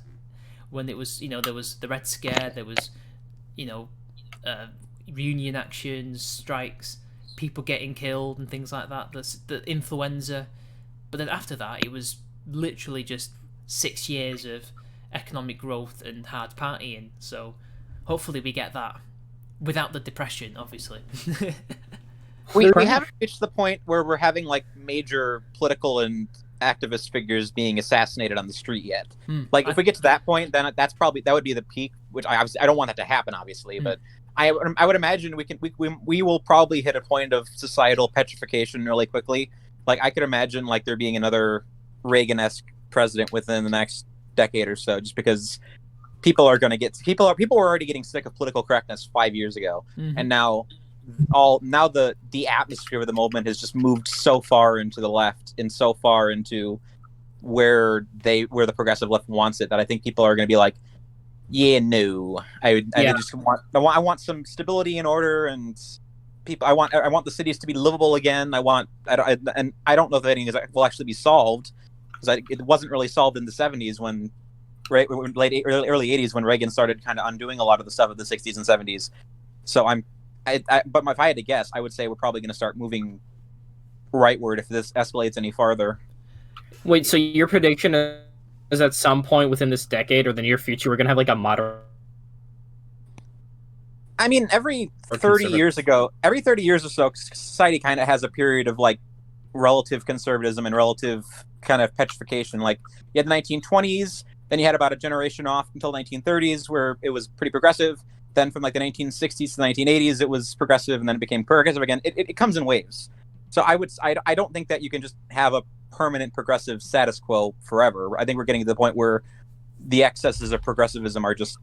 When it was, there was the Red Scare, there was, union actions, strikes, people getting killed and things like that. The influenza. But then after that, it was literally just 6 years of economic growth and hard partying. So hopefully we get that without the depression, obviously. we haven't reached the point where we're having like major political and activist figures being assassinated on the street yet. Like, if we get to that point, then that would be the peak, which I don't want that to happen, obviously, but I would imagine we will probably hit a point of societal petrification really quickly. Like, I could imagine like there being another Reagan-esque president within the next decade or so, just because people were already getting sick of political correctness 5 years ago, and now the atmosphere of the moment has just moved so far into the left and so far into where the progressive left wants it, that I think people are going to be like, yeah, no, I want some stability and order, and people, I want the cities to be livable again. I don't know if anything will actually be solved, because it wasn't really solved in the 70s when early 80s when Reagan started kind of undoing a lot of the stuff of the 60s and 70s. So but if I had to guess, I would say we're probably going to start moving rightward if this escalates any farther. Wait, so your prediction is at some point within this decade or the near future, we're going to have like a moderate I mean, every Or 30 conservative. years ago, every 30 years or so, society kind of has a period of like relative conservatism and relative kind of petrification. Like you had the 1920s, then you had about a generation off until 1930s where it was pretty progressive. Then from like the 1960s to the 1980s, it was progressive, and then it became progressive again. It comes in waves. So I don't think that you can just have a permanent progressive status quo forever. I think we're getting to the point where the excesses of progressivism are just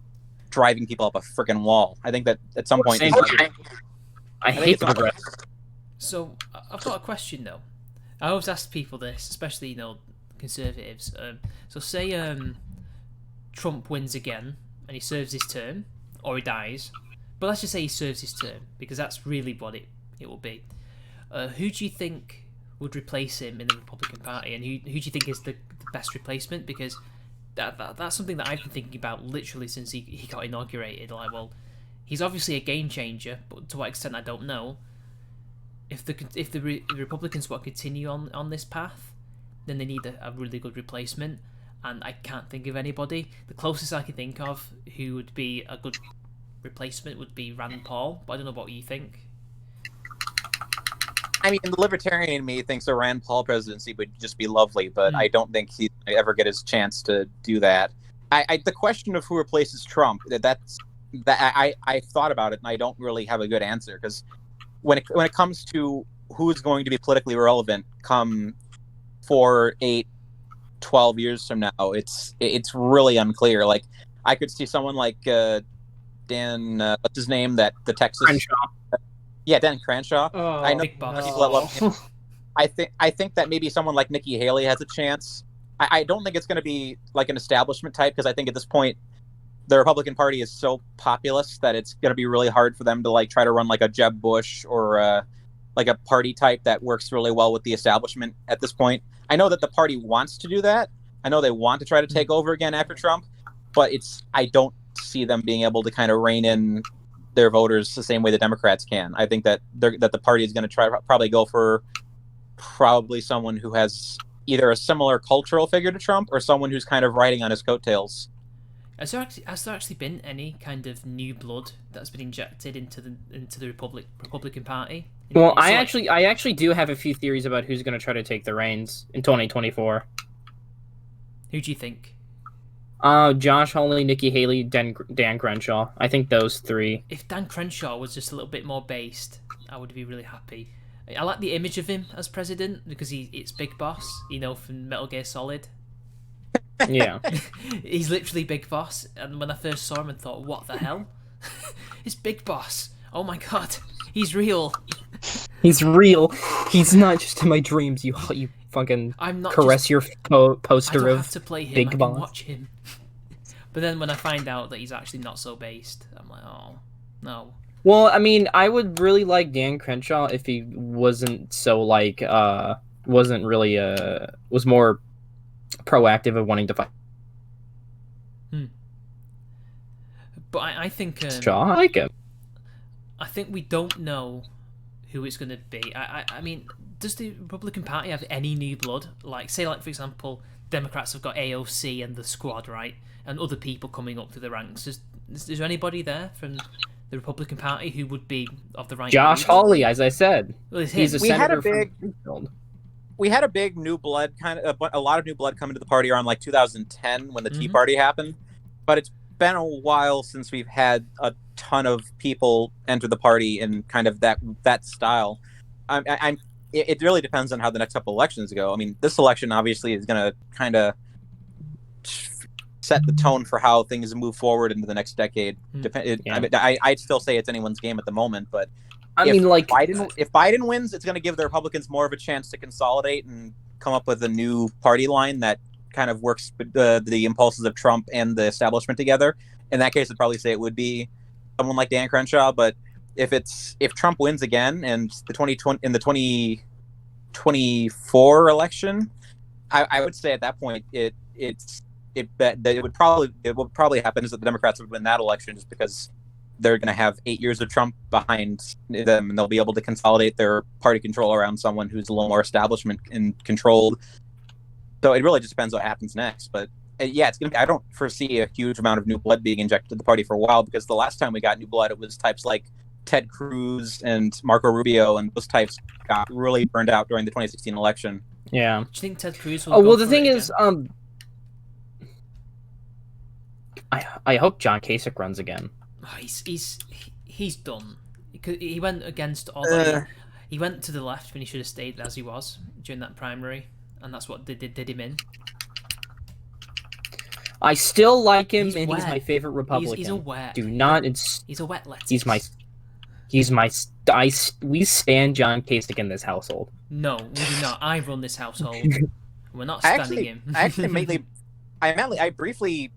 driving people up a freaking wall. I think that at some point, Same. I think hate it's the not- progressive. So I've got a question though. I always ask people this, especially conservatives. So say Trump wins again and he serves his term, or he dies. But let's just say he serves his term, because that's really what it will be. Who do you think would replace him in the Republican Party, and who do you think is the best replacement? Because that's something that I've been thinking about literally since he got inaugurated. Like, well, he's obviously a game changer, but to what extent I don't know. If the Republicans want to continue on this path, then they need a really good replacement, and I can't think of anybody. The closest I can think of who would be a good replacement would be Rand Paul, but I don't know what you think. I mean, the libertarian in me thinks a Rand Paul presidency would just be lovely, but I don't think he'd ever get his chance to do that. The question of who replaces Trump, I thought about it, and I don't really have a good answer, because when it comes to who's going to be politically relevant come 4, 8, 12 years from now, it's really unclear. Like, I could see someone like Dan, what's his name, that the Texas... Crenshaw. Yeah, Dan Crenshaw. Oh, I know Big boss. people that love him. I think that maybe someone like Nikki Haley has a chance. I don't think it's going to be like an establishment type, because I think at this point the Republican Party is so populist that it's going to be really hard for them to like try to run like a Jeb Bush or like a party type that works really well with the establishment at this point. I know that the party wants to do that. I know they want to try to take over again after Trump, but I don't see them being able to kind of rein in their voters the same way the Democrats can. I think that the party is going to probably go for someone who has either a similar cultural figure to Trump or someone who's kind of riding on his coattails. Has there actually been any kind of new blood that's been injected into the Republican Party? Well, So, I actually do have a few theories about who's going to try to take the reins in 2024. who do you think? Josh Hawley, Nikki Haley, Dan Crenshaw. I think those three. If Dan Crenshaw was just a little bit more based, I would be really happy. I like the image of him as president because it's Big Boss, from Metal Gear Solid. Yeah. He's literally Big Boss, and when I first saw him, I thought, what the hell? It's Big Boss. Oh my god, he's real. He's real. He's not just in my dreams. You fucking I'm not caress just, your I poster don't of have to play him, Big I can Boss. watch him. But then when I find out that he's actually not so based, I'm like, oh, no. Well, I mean, I would really like Dan Crenshaw if he wasn't so like wasn't really was more proactive of wanting to fight. But I think Shaw, I like him. I think we don't know who it's going to be. I mean, does the Republican Party have any new blood? Like, say, like for example, Democrats have got AOC and the Squad, right, and other people coming up through the ranks. Is there anybody there from the Republican Party who would be of the right? Josh age? Hawley, as I said, Well, it's he's a him. We had a senator big- from Springfield. We had a big new blood a lot of new blood come into the party around like 2010 when the Tea Mhm. Party happened, but it's been a while since we've had a ton of people enter the party in kind of that style. It really depends on how the next couple elections go. I mean, this election obviously is going to kind of set the tone for how things move forward into the next decade. Yeah. I'd still say it's anyone's game at the moment, but I if mean, like, Biden wins, it's going to give the Republicans more of a chance to consolidate and come up with a new party line that kind of works the impulses of Trump and the establishment together. In that case, I'd probably say it would be someone like Dan Crenshaw. But if Trump wins again and the 2024 election, I would say at that point it would probably happen is that the Democrats would win that election just because they're going to have 8 years of Trump behind them, and they'll be able to consolidate their party control around someone who's a little more establishment and controlled. So it really just depends what happens next. But yeah, it's gonna be. I don't foresee a huge amount of new blood being injected to the party for a while, because the last time we got new blood, it was types like Ted Cruz and Marco Rubio, and those types got really burned out during the 2016 election. Yeah. Do you think Ted Cruz will Oh go well, the for thing it is, again? I hope John Kasich runs again. Oh, he's done. He went against all. He went to the left when he should have stayed as he was during that primary, and that's what did him in. I still like him, He's and he's wet. my favorite Republican. He's a wet. Do not. He's a wet lettuce. He's my. We stand John Kasich in this household. No, we do not. I run this household. We're not standing him. I briefly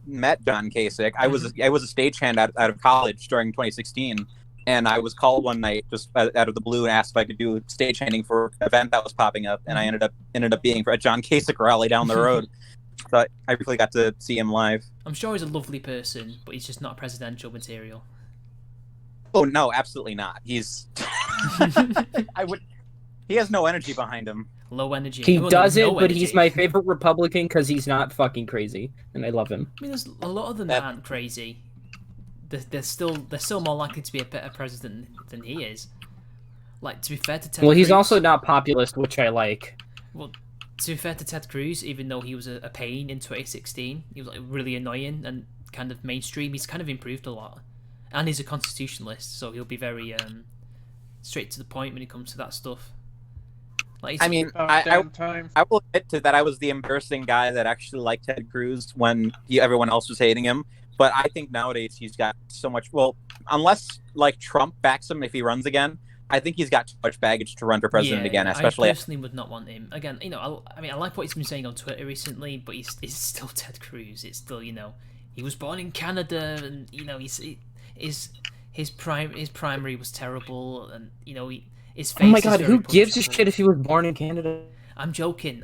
met John Kasich. I was a stagehand out of college during 2016, and I was called one night just out of the blue and asked if I could do stagehanding for an event that was popping up, and I ended up being for a John Kasich rally down the road. So I briefly got to see him live. I'm sure he's a lovely person, but he's just not presidential material. Oh no, absolutely not. He's he has no energy behind him. Low energy. He Well, does no it, but energy. he's my favorite Republican because he's not fucking crazy, and I love him. I mean, there's a lot of them that aren't crazy. They're still more likely to be a better president than he is. Like, to be fair to Ted Well, he's Cruz, also not populist, which I like. Well, to be fair to Ted Cruz, even though he was a pain in 2016, he was like really annoying and kind of mainstream. He's kind of improved a lot, and he's a constitutionalist, so he'll be very straight to the point when it comes to that stuff. Like, I mean, I will admit to that I was the embarrassing guy that actually liked Ted Cruz when everyone else was hating him. But I think nowadays he's got so much. Well, unless like Trump backs him if he runs again, I think he's got too much baggage to run for president again. Especially, I personally would not want him again. You know, I mean, I like what he's been saying on Twitter recently, but he's still Ted Cruz. It's still, you know, he was born in Canada, and you know, his primary was terrible, and you know, his face. Oh my is god, very who gives a punchable. shit if he was born in Canada? I'm joking,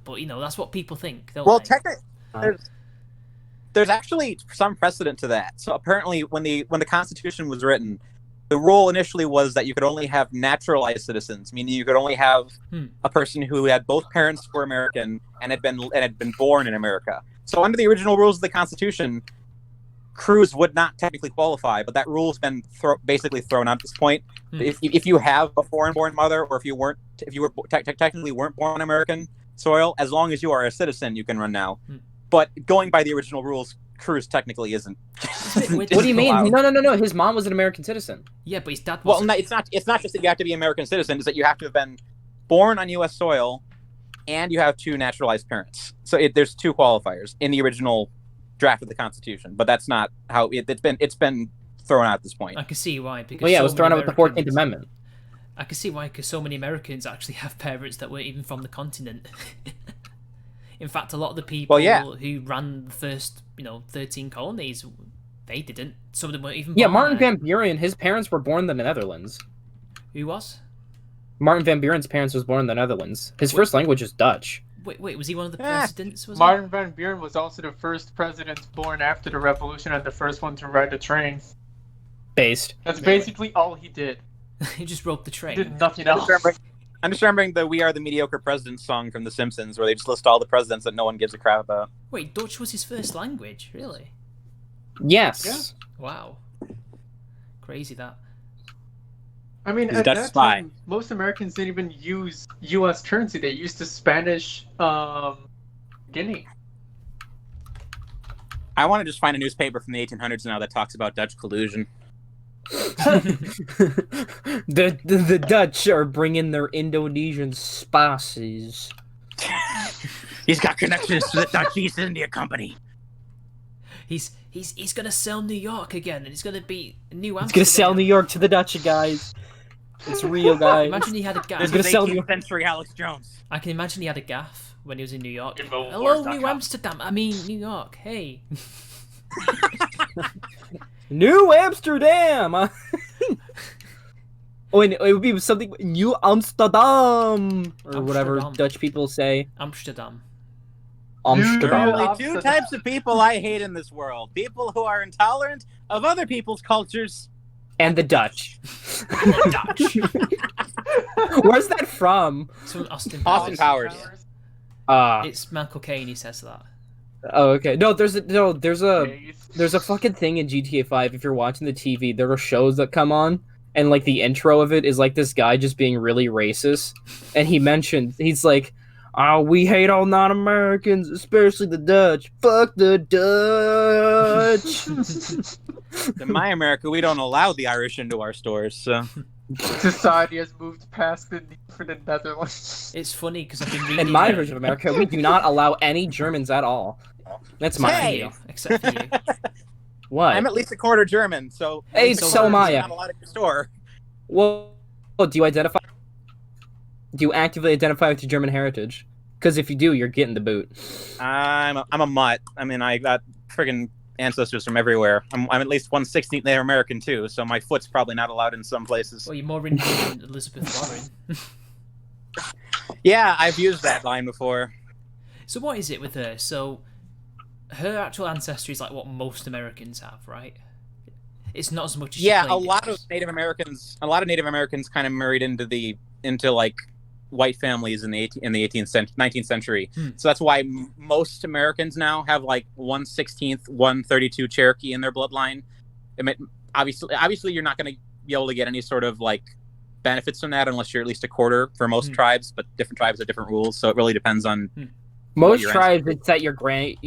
but you know, that's what people think. Don't well, they? technically, there's actually some precedent to that. So apparently, when the Constitution was written, the rule initially was that you could only have naturalized citizens, meaning you could only have a person who had both parents who were American and had been born in America. So under the original rules of the Constitution, Cruz would not technically qualify, but that rule has been basically thrown out at this point. If you have a foreign-born mother, or if you technically weren't born on American soil, as long as you are a citizen, you can run now. But going by the original rules, Cruz technically isn't. What do you mean? No. His mom was an American citizen. Yeah, but his dad Well, wasn't. no, it's not just that you have to be an American citizen; it's that you have to have been born on U.S. soil, and you have two naturalized parents. So there's two qualifiers in the original draft of the Constitution, but that's not how it's been thrown out at this point. I can see why. Because Well, yeah, it was so thrown out many with the 14th Americans- Amendment. I can see why, because so many Americans actually have parents that weren't even from the continent. In fact, a lot of the people who ran the first, 13 colonies, they didn't. Some of them weren't even born Martin there. Van Buren, his parents were born in the Netherlands. Who was? Martin Van Buren's parents was born in the Netherlands. His first language is Dutch. Wait, was he one of the presidents? Was Martin Van Buren was also the first president born after the revolution and the first one to ride the train. Based. That's basically all he did. He just rode the He train. did nothing else. I'm just remembering the "We Are the Mediocre Presidents" song from The Simpsons, where they just list all the presidents that no one gives a crap about. Wait, Dutch was his first language? Really? Yes. Yeah. Wow. Crazy that. I mean, He's a at Dutch that spy. time, most Americans didn't even use U.S. currency. They used the Spanish guinea. I want to just find a newspaper from the 1800s now that talks about Dutch collusion. the Dutch are bringing their Indonesian spices. He's got connections to the Dutch East India Company. He's gonna sell New York again, and it's gonna be New Amsterdam. He's gonna sell New York to the Dutch guys. It's real, guys. Imagine he had a gaff. He's gonna sell 18th century Alex Jones. I can imagine he had a gaff when he was in New York. Infowars.com. Hello, New Amsterdam. I mean, New York. Hey. New Amsterdam. Oh, and it would be something New Amsterdam or whatever Amsterdam. Dutch people say. Amsterdam. There are Amsterdam. only two types of people I hate in this world: people who are intolerant of other people's cultures. And the Dutch. Dutch. Where's that from? So Austin Austin Powers. Powers. It's Michael Caine. He says that. Oh, okay. No, there's a Days. there's a fucking thing in GTA 5. If you're watching the TV, there are shows that come on, and like the intro of it is like this guy just being really racist, and he's like, "Oh, we hate all non-Americans, especially the Dutch. Fuck the Dutch." In my America, we don't allow the Irish into our stores. So Society has moved past the need for the Netherlands. It's funny because I've been reading. In my version of America, we do not allow any Germans at all. That's my Hey! idea. Except for you. What? I'm at least a quarter German, so Hey, so am I. not allowed at your store. Well, do you identify? Do you actively identify with your German heritage? Because if you do, you're getting the boot. I'm a mutt. I mean, I got friggin' ancestors from everywhere. I'm at least 1/16 Native American too, so my foot's probably not allowed in some places. Well, you're more Indian than Elizabeth Warren. Yeah, I've used that line before. So what is it with her? So her actual ancestry is like what most Americans have, right? It's not as much as she Yeah, a claimed it lot was. of Native Americans kind of married into like white families in the 19th century. So that's why most Americans now have like 1/16, 1/32 Cherokee in their bloodline. I mean, obviously, you're not going to be able to get any sort of like benefits from that unless you're at least a quarter for most tribes. But different tribes have different rules, so it really depends on. Most your tribes, it's that your great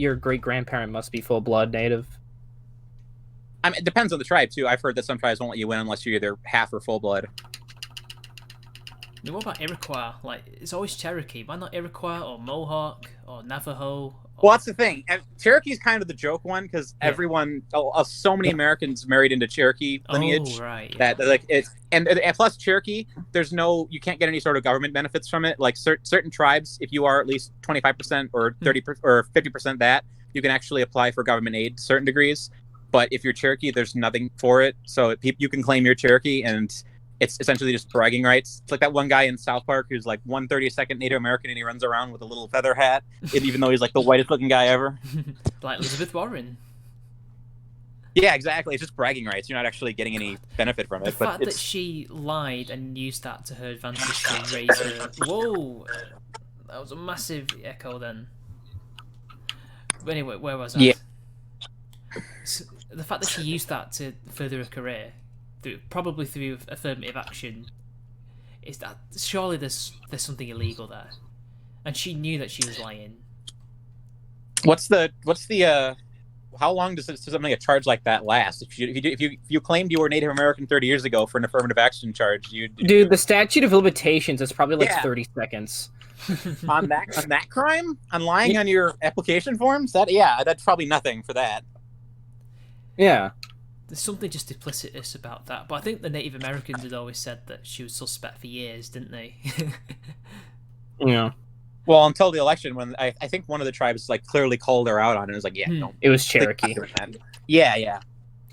grandparent must be full blood Native. I mean, it depends on the tribe too. I've heard that some tribes won't let you in unless you're either half or full blood. What about Iroquois? Like, it's always Cherokee. Why not Iroquois or Mohawk or Navajo? Well, that's the thing. And Cherokee's kind of the joke one because Yeah. so many Americans married into Cherokee lineage. Oh, right. Yeah. That like it's and plus Cherokee, you can't get any sort of government benefits from it. Like certain tribes, if you are at least 25% or 30% or 50% that, you can actually apply for government aid to certain degrees. But if you're Cherokee, there's nothing for it. So you can claim you're Cherokee, and it's essentially just bragging rights. It's like that one guy in South Park who's like 1/32 Native American, and he runs around with a little feather hat, even though he's like the whitest looking guy ever. Like Elizabeth Warren. Yeah, exactly. It's just bragging rights. You're not actually getting any benefit from The it. But fact that she lied and used that to her advantage to raise her. Whoa! That was a massive echo then. But anyway, where was I? Yeah. So, the fact that she used that to further her career, probably through affirmative action, is that surely there's something illegal there, and she knew that she was lying. what's the how long does something like a charge like that last? If you claimed you were Native American 30 years ago for an affirmative action charge, Dude, the statute of limitations is probably like Yeah. 30 seconds. on that crime, on lying on your application forms, that's probably nothing for that. Yeah. There's something just duplicitous about that, but I think the Native Americans had always said that she was suspect for years, didn't they? Yeah. Well, until the election, when I think one of the tribes like clearly called her out on it. It was like, yeah, no, It was Cherokee. yeah.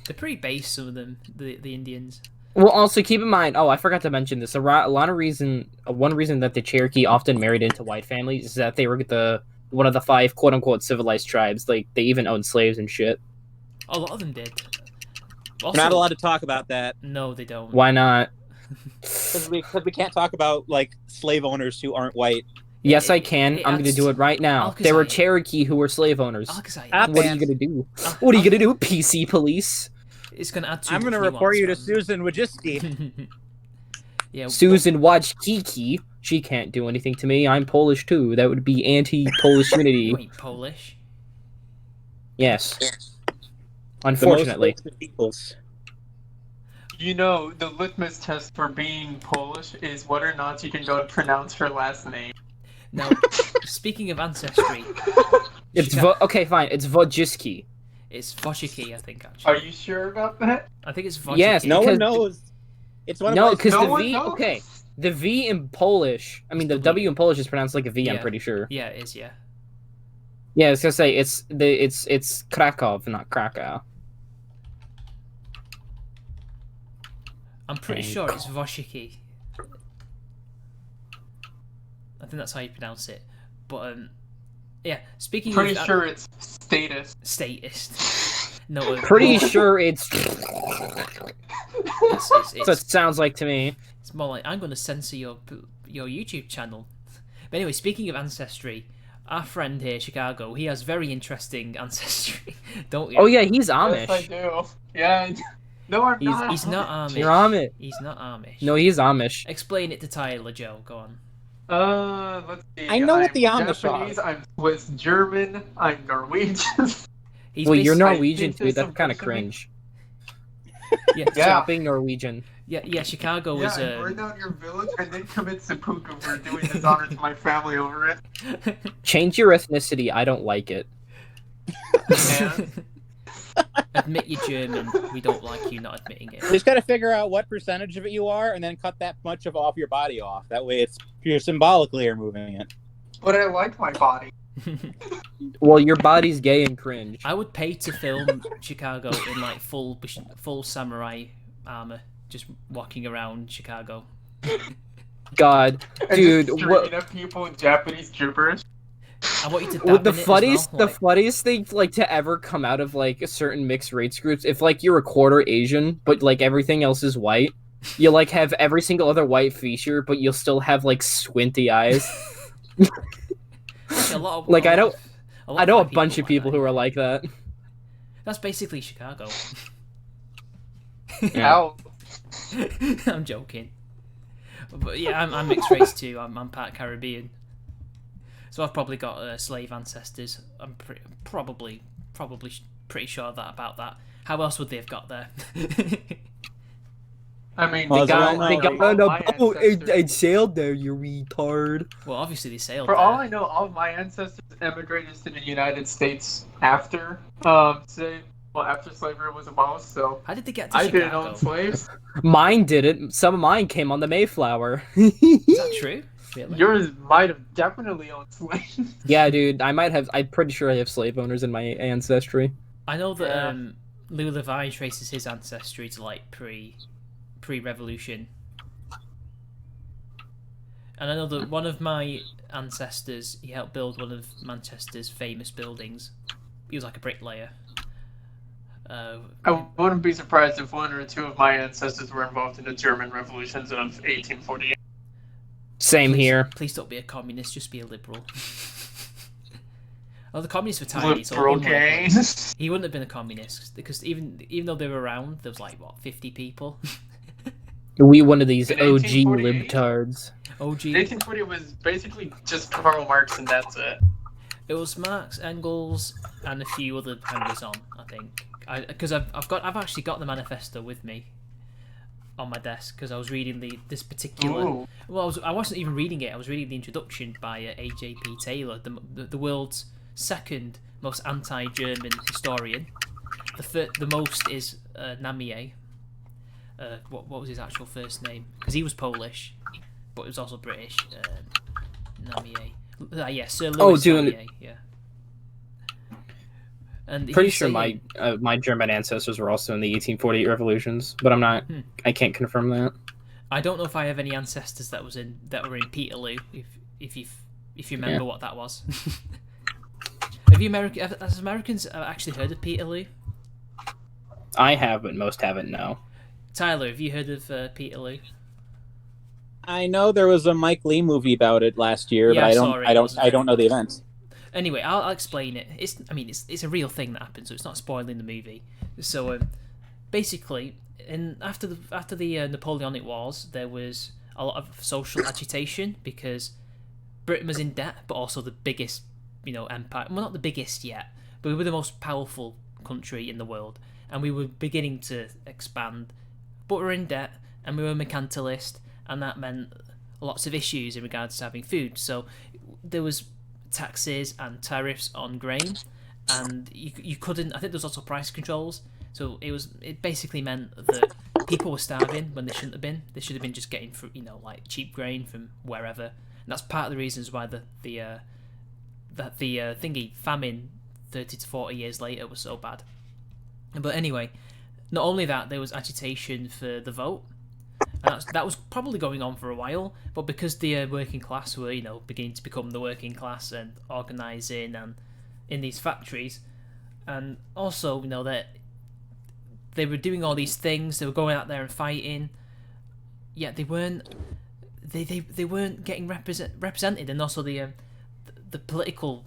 They're pretty base, some of them, the Indians. Well, also keep in mind. Oh, I forgot to mention this. One reason that the Cherokee often married into white families is that they were one of the 5 quote unquote civilized tribes. Like they even owned slaves and shit. A lot of them did. We're not allowed to talk about that No, they don't. Why not? because we can't talk about like slave owners who aren't white. Yes, I can. it I'm going to adds do it right now. There were Alkazai. Cherokee who were slave owners. Alkazai, What are you going to do? What are you going to do, PC police? It's going to add too I'm much going to report you to nuance, Susan Wojcicki. man. Yeah, Susan Wojcicki. She can't do anything to me. I'm Polish too. That would be anti-Polish unity. You ain't Polish. Yes. Unfortunately. The most peoples. You know, the litmus test for being Polish is whether or not you can go to pronounce her last name. Now, speaking of ancestry, It's okay, fine. It's Wojcicki. it's Wojcicki, I think, actually. Are you sure about that? I think it's Wojcicki. Yes, No one Because- knows. It's one of No, those. because No the one V. knows? Okay, the V in Polish. I mean, the W in Polish is pronounced like a V. I'm Yeah. pretty sure. Yeah, it is, yeah. Yeah, I was gonna say it's Krakow, not Krakow. I'm pretty Thank sure it's Wojcicki. I think that's how you pronounce it. But, yeah, speaking Pretty of... sure it's status. Statist. No, Pretty sure it's. It's, So it sounds like to me. It's more like, I'm going to censor your YouTube channel. But anyway, speaking of ancestry, our friend here, Chicago, he has very interesting ancestry, don't you? Oh yeah, he's Amish. Yes, I do. Yeah. No, I'm not. He's not Amish. You're Amish. He's not Amish. No, he's Amish. Explain it to Tyler, Joe. Go on. Let's see. I know what the I'm Amish Japanese, are. I'm Swiss German, I'm Norwegian. He's Well, you're basically- Norwegian, think dude. there's That's some kind of person being- cringe. Yeah, Yeah. Stop being Norwegian. yeah. Chicago Yeah, was. and burn down your village and then commit seppuku for doing dishonor to my family over it. Change your ethnicity. I don't like it. And Admit you're German. We don't like you not admitting it. You just got to figure out what percentage of it you are, and then cut that much of off your body off. That way, you're symbolically removing it. but I like my body. Well, your body's gay and cringe. I would pay to film Chicago in like full samurai armor, just walking around Chicago. God, And dude, just what? screaming at people in Japanese gibberish. I want you to dab Well, the in it as funniest, well, the funniest thing like to ever come out of like a certain mixed race groups, if like you're a quarter Asian, but like everything else is white, you like have every single other white feature, but you'll still have like squinty eyes. like, a lot of, Like, a I lot know- of- a lot I of know a white bunch of people like who are like that. that. That's basically Chicago. Yeah. Ow. I'm joking. But yeah, I'm mixed race too. I'm part Caribbean, so I've probably got slave ancestors. I'm probably pretty sure about that. How else would they have got there? I mean, Well, they as well got, They known- got all on a my boat ancestors- and sailed there, you retard. Well, obviously they sailed For there. all I know, all of my ancestors emigrated to the United States after, after slavery was abolished. So How did they get to I didn't Chicago? own slaves. Mine didn't. Some of mine came on the Mayflower. Is that true? Really? Yours might have definitely owned slaves. Yeah, dude. I might have. I'm pretty sure I have slave owners in my ancestry. I know that Yeah. Lou Levi traces his ancestry to like pre-revolution, and I know that one of my ancestors, he helped build one of Manchester's famous buildings. He was like a bricklayer. I wouldn't be surprised if one or two of my ancestors were involved in the German revolutions of 1848. Same here. Please don't be a communist. Just be a liberal. Oh, the communists were tiny, so Liberal he wouldn't have- gays. he wouldn't have been a communist because even though they were around, there was like what 50 people. We one of these In OG 1848? libtards. OG. 1840 was basically just Karl Marx and that's it. It was Marx, Engels, and a few other hangers on. I think because I've actually got the manifesto with me on my desk because I was reading this particular. Ooh. Well, I wasn't even reading it. I was reading the introduction by A.J.P. Taylor, the world's second most anti-German historian. The most is Namier. What was his actual first name? Because he was Polish, but he was also British. Namier. Yeah, Sir Louis Namier. Yeah. And Pretty he's sure saying- my German ancestors were also in the 1848 revolutions, but I'm not. I can't confirm that. I don't know if I have any ancestors that were in Peterloo. If you remember what that was. Has Americans actually heard of Peterloo? I have, but most haven't. No. Tyler, have you heard of Peterloo? I know there was a Mike Lee movie about it last year, Yeah, but I I saw don't. it. I It don't. wasn't I don't know the events. Anyway, I'll explain it. It's a real thing that happened, so it's not spoiling the movie. So basically, after the Napoleonic Wars, there was a lot of social agitation because Britain was in debt, but also the biggest, empire. Well, not the biggest yet, but we were the most powerful country in the world, and we were beginning to expand, but we were in debt, and we were mercantilist, and that meant lots of issues in regards to having food. So there was taxes and tariffs on grain, and you couldn't. I think there was also price controls. So it basically meant that people were starving when they shouldn't have been. They should have been just getting like cheap grain from wherever. And that's part of the reasons why the famine 30 to 40 years later was so bad. But anyway, not only that, there was agitation for the vote. And that was probably going on for a while, but because the working class were, beginning to become the working class and organising and in these factories, and also, that they were doing all these things, they were going out there and fighting, yet they weren't getting represented, and also the the political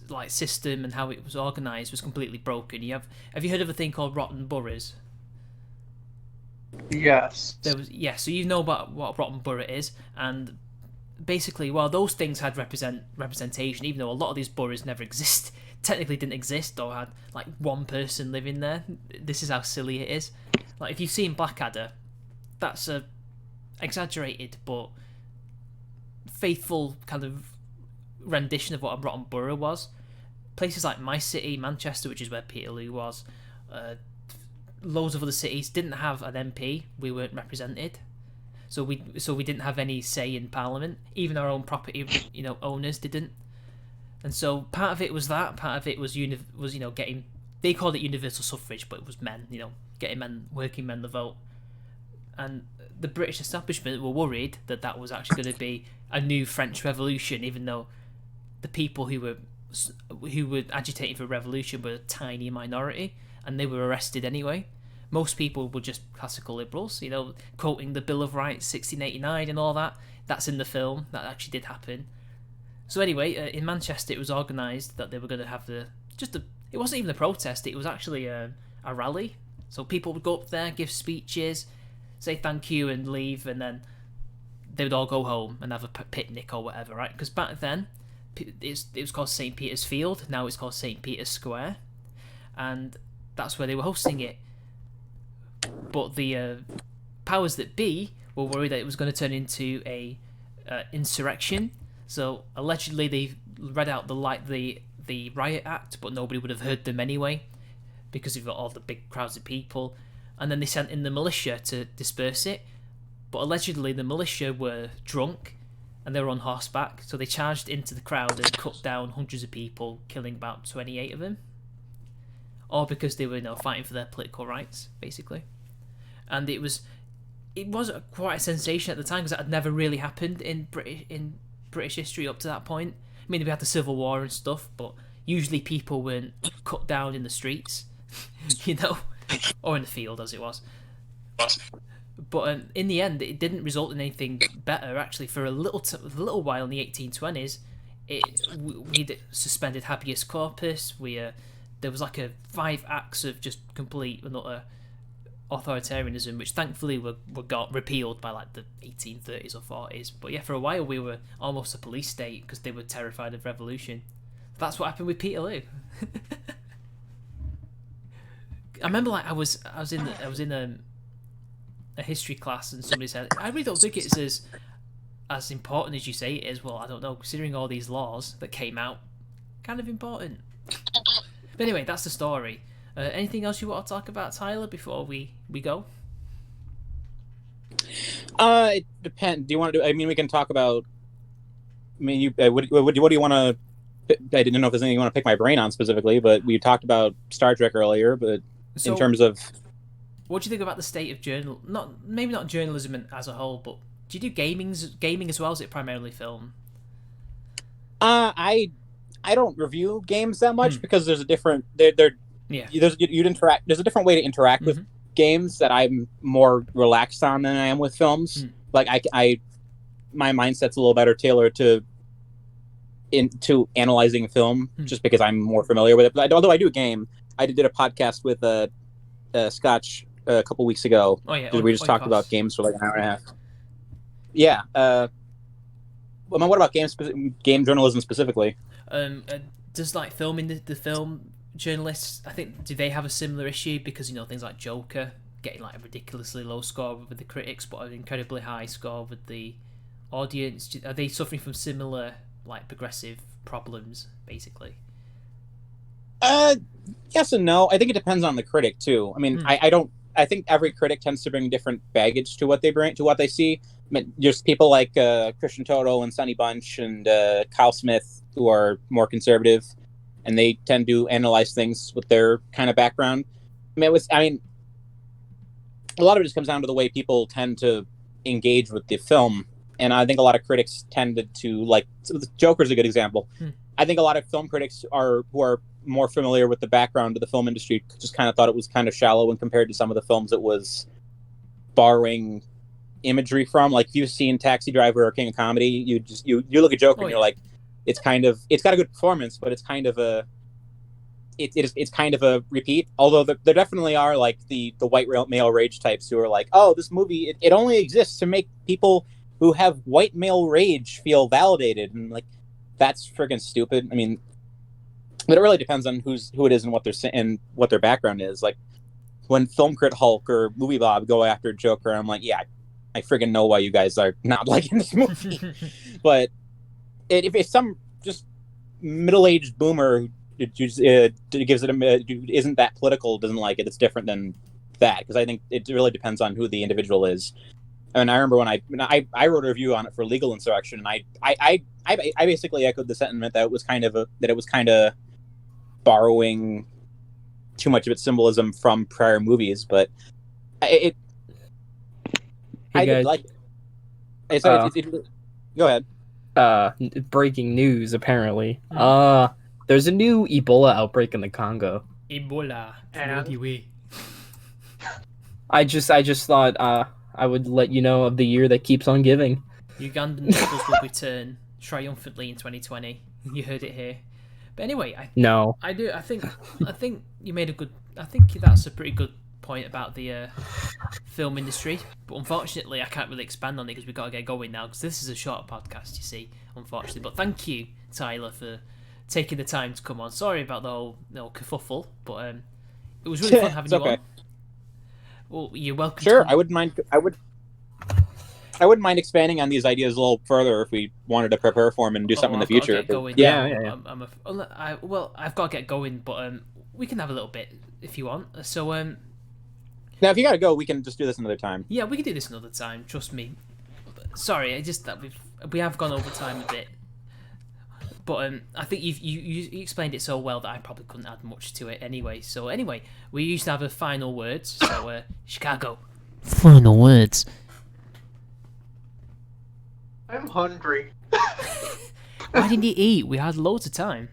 like system and how it was organised was completely broken. Have you heard of a thing called rotten boroughs? Yes. So you know about what a rotten borough is, and basically, while those things had representation, even though a lot of these boroughs never technically didn't exist, or had like one person living there. This is how silly it is. Like if you've seen Blackadder, that's a exaggerated but faithful kind of rendition of what a rotten borough was. Places like my city, Manchester, which is where Peterloo was, loads of other cities didn't have an MP. We weren't represented, so we didn't have any say in Parliament. Even our own property, owners didn't. And so part of it was that. Part of it was getting. They called it universal suffrage, but it was men. Getting working men the vote. And the British establishment were worried that that was actually going to be a new French Revolution, even though the people who were agitating for revolution were a tiny minority, and they were arrested anyway. Most people were just classical liberals, quoting the Bill of Rights, 1689 and all that. That's in the film. That actually did happen. So anyway, in Manchester, it was organised that they were going to have it wasn't even a protest, it was actually a rally. So people would go up there, give speeches, say thank you and leave, and then they would all go home and have a picnic or whatever, right? Because back then, it was called St. Peter's Field, now it's called St. Peter's Square, and that's where they were hosting it. But the powers that be were worried that it was going to turn into a insurrection. So allegedly they read out the Riot Act, but nobody would have heard them anyway, because you've got all the big crowds of people. And then they sent in the militia to disperse it. But allegedly the militia were drunk and they were on horseback, so they charged into the crowd and cut down hundreds of people, killing about 28 of them. All because they were fighting for their political rights, basically. And it was quite a sensation at the time, because that had never really happened in British history up to that point. I mean, we had the Civil War and stuff, but usually people weren't cut down in the streets, or in the field as it was. But in the end, it didn't result in anything better. Actually, for a little while in the 1820s, we suspended habeas corpus. There was like 5 acts of just complete and utter authoritarianism, which thankfully were got repealed by like the 1830s or 40s. But yeah, for a while we were almost a police state because they were terrified of revolution. That's what happened with Peterloo. I remember like I was in a history class, and somebody said, I really don't think it's as important as you say it is. Well, I don't know, considering all these laws that came out, kind of important. But anyway, that's the story. Anything else you want to talk about, Tyler, before we go? It depends. Do you want to do? I mean, we can talk about. I mean, what do you want to? I didn't know if there's anything you want to pick my brain on specifically, but we talked about Star Trek earlier. But in terms of, what do you think about the state of maybe not journalism as a whole, but do you do gaming as well? Or is it primarily film? I don't review games that much because there's a different there's a different way to interact with games that I'm more relaxed on than I am with films. Like my mindset's a little better tailored to analyzing film just because I'm more familiar with it. But although I do a game, I did a podcast with Scotch a couple weeks ago. Oh yeah, we just talked about games for like an hour and a half. Yeah. What about game journalism specifically? Does like the film journalists, I think, do they have a similar issue? Because things like Joker getting like a ridiculously low score with the critics, but an incredibly high score with the audience. Are they suffering from similar like progressive problems, basically? Yes and no. I think it depends on the critic too. I mean, I think every critic tends to bring different baggage to what they see. I mean, there's people like Christian Toto and Sonny Bunch and Kyle Smith who are more conservative, and they tend to analyze things with their kind of background. I mean, a lot of it just comes down to the way people tend to engage with the film, and I think a lot of critics tended to like. Joker's a good example. I think a lot of film critics who are more familiar with the background of the film industry just kind of thought it was kind of shallow when compared to some of the films it was borrowing imagery from. Like if you've seen Taxi Driver or King of Comedy, you look at Joker and you're like, it's got a good performance, but it's kind of a it's kind of a repeat. Although there definitely are like the white male rage types who are like, oh, this movie it only exists to make people who have white male rage feel validated, and like that's friggin' stupid. I mean, but it really depends on who it is and what they're saying and what their background is. Like when Film Crit Hulk or Movie Bob go after Joker, I'm like, yeah, I friggin' know why you guys are not liking this movie. But if some just middle-aged boomer gives it isn't that political, doesn't like it, it's different than that, because I think it really depends on who the individual is. And I remember when I wrote a review on it for Legal Insurrection, and I basically echoed the sentiment that it was kind of borrowing too much of its symbolism from prior movies, but I did like it. Go ahead. Breaking news, apparently. There's a new Ebola outbreak in the Congo. Ebola. I just thought I would let you know of the year that keeps on giving. Ugandan nipples will return triumphantly in 2020. You heard it here. But anyway, I think you made a good. I think that's a pretty good point about the film industry. But unfortunately, I can't really expand on it because we've got to get going now. Because this is a short podcast, you see. Unfortunately, but thank you, Tyler, for taking the time to come on. Sorry about the whole kerfuffle, but it was really fun having you on. Well, you're welcome. Sure, I wouldn't mind. I wouldn't mind expanding on these ideas a little further if we wanted to prepare for them and do something in the future. Yeah. I've got to get going, but we can have a little bit if you want. So now, if you gotta go, we can just do this another time. Yeah, we can do this another time. Trust me. Sorry, I just that we have gone over time a bit. But I think you explained it so well that I probably couldn't add much to it anyway. So anyway, we used to have a final words. So Chicago. Final words. I'm hungry. Why didn't you eat? We had loads of time.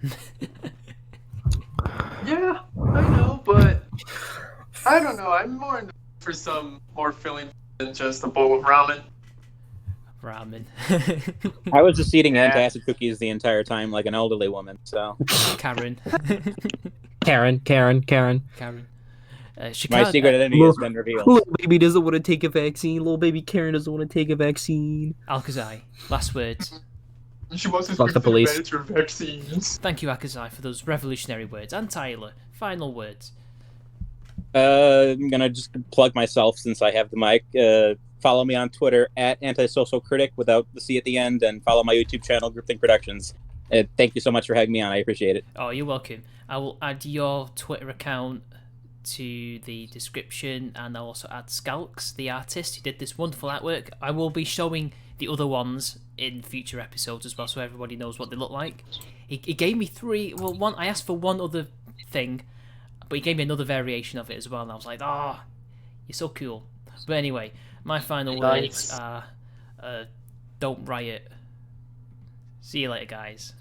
Yeah, I know, but I don't know. I'm more for some more filling than just a bowl of ramen. Ramen. I was just eating antacid cookies the entire time like an elderly woman, so. Karen. Karen. Chicago, my secret identity has been revealed. Little baby doesn't want to take a vaccine. Little baby Karen doesn't want to take a vaccine. Alkazai, last words. She wants to Fuck the police. Vaccines. Thank you, Akazai, for those revolutionary words. And Tyler, final words. I'm gonna just plug myself since I have the mic. Follow me on Twitter at Antisocial Critic without the C at the end, and follow my YouTube channel, Groupthink Productions. Thank you so much for having me on. I appreciate it. Oh, you're welcome. I will add your Twitter account to the description, and I'll also add Skalks, the artist who did this wonderful artwork. I will be showing the other ones in future episodes as well, so everybody knows what they look like. He gave me three. Well, one I asked for one other thing, but he gave me another variation of it as well, and I was like, "Ah, you're so cool." But anyway, my final words are, "Don't riot." See you later, guys.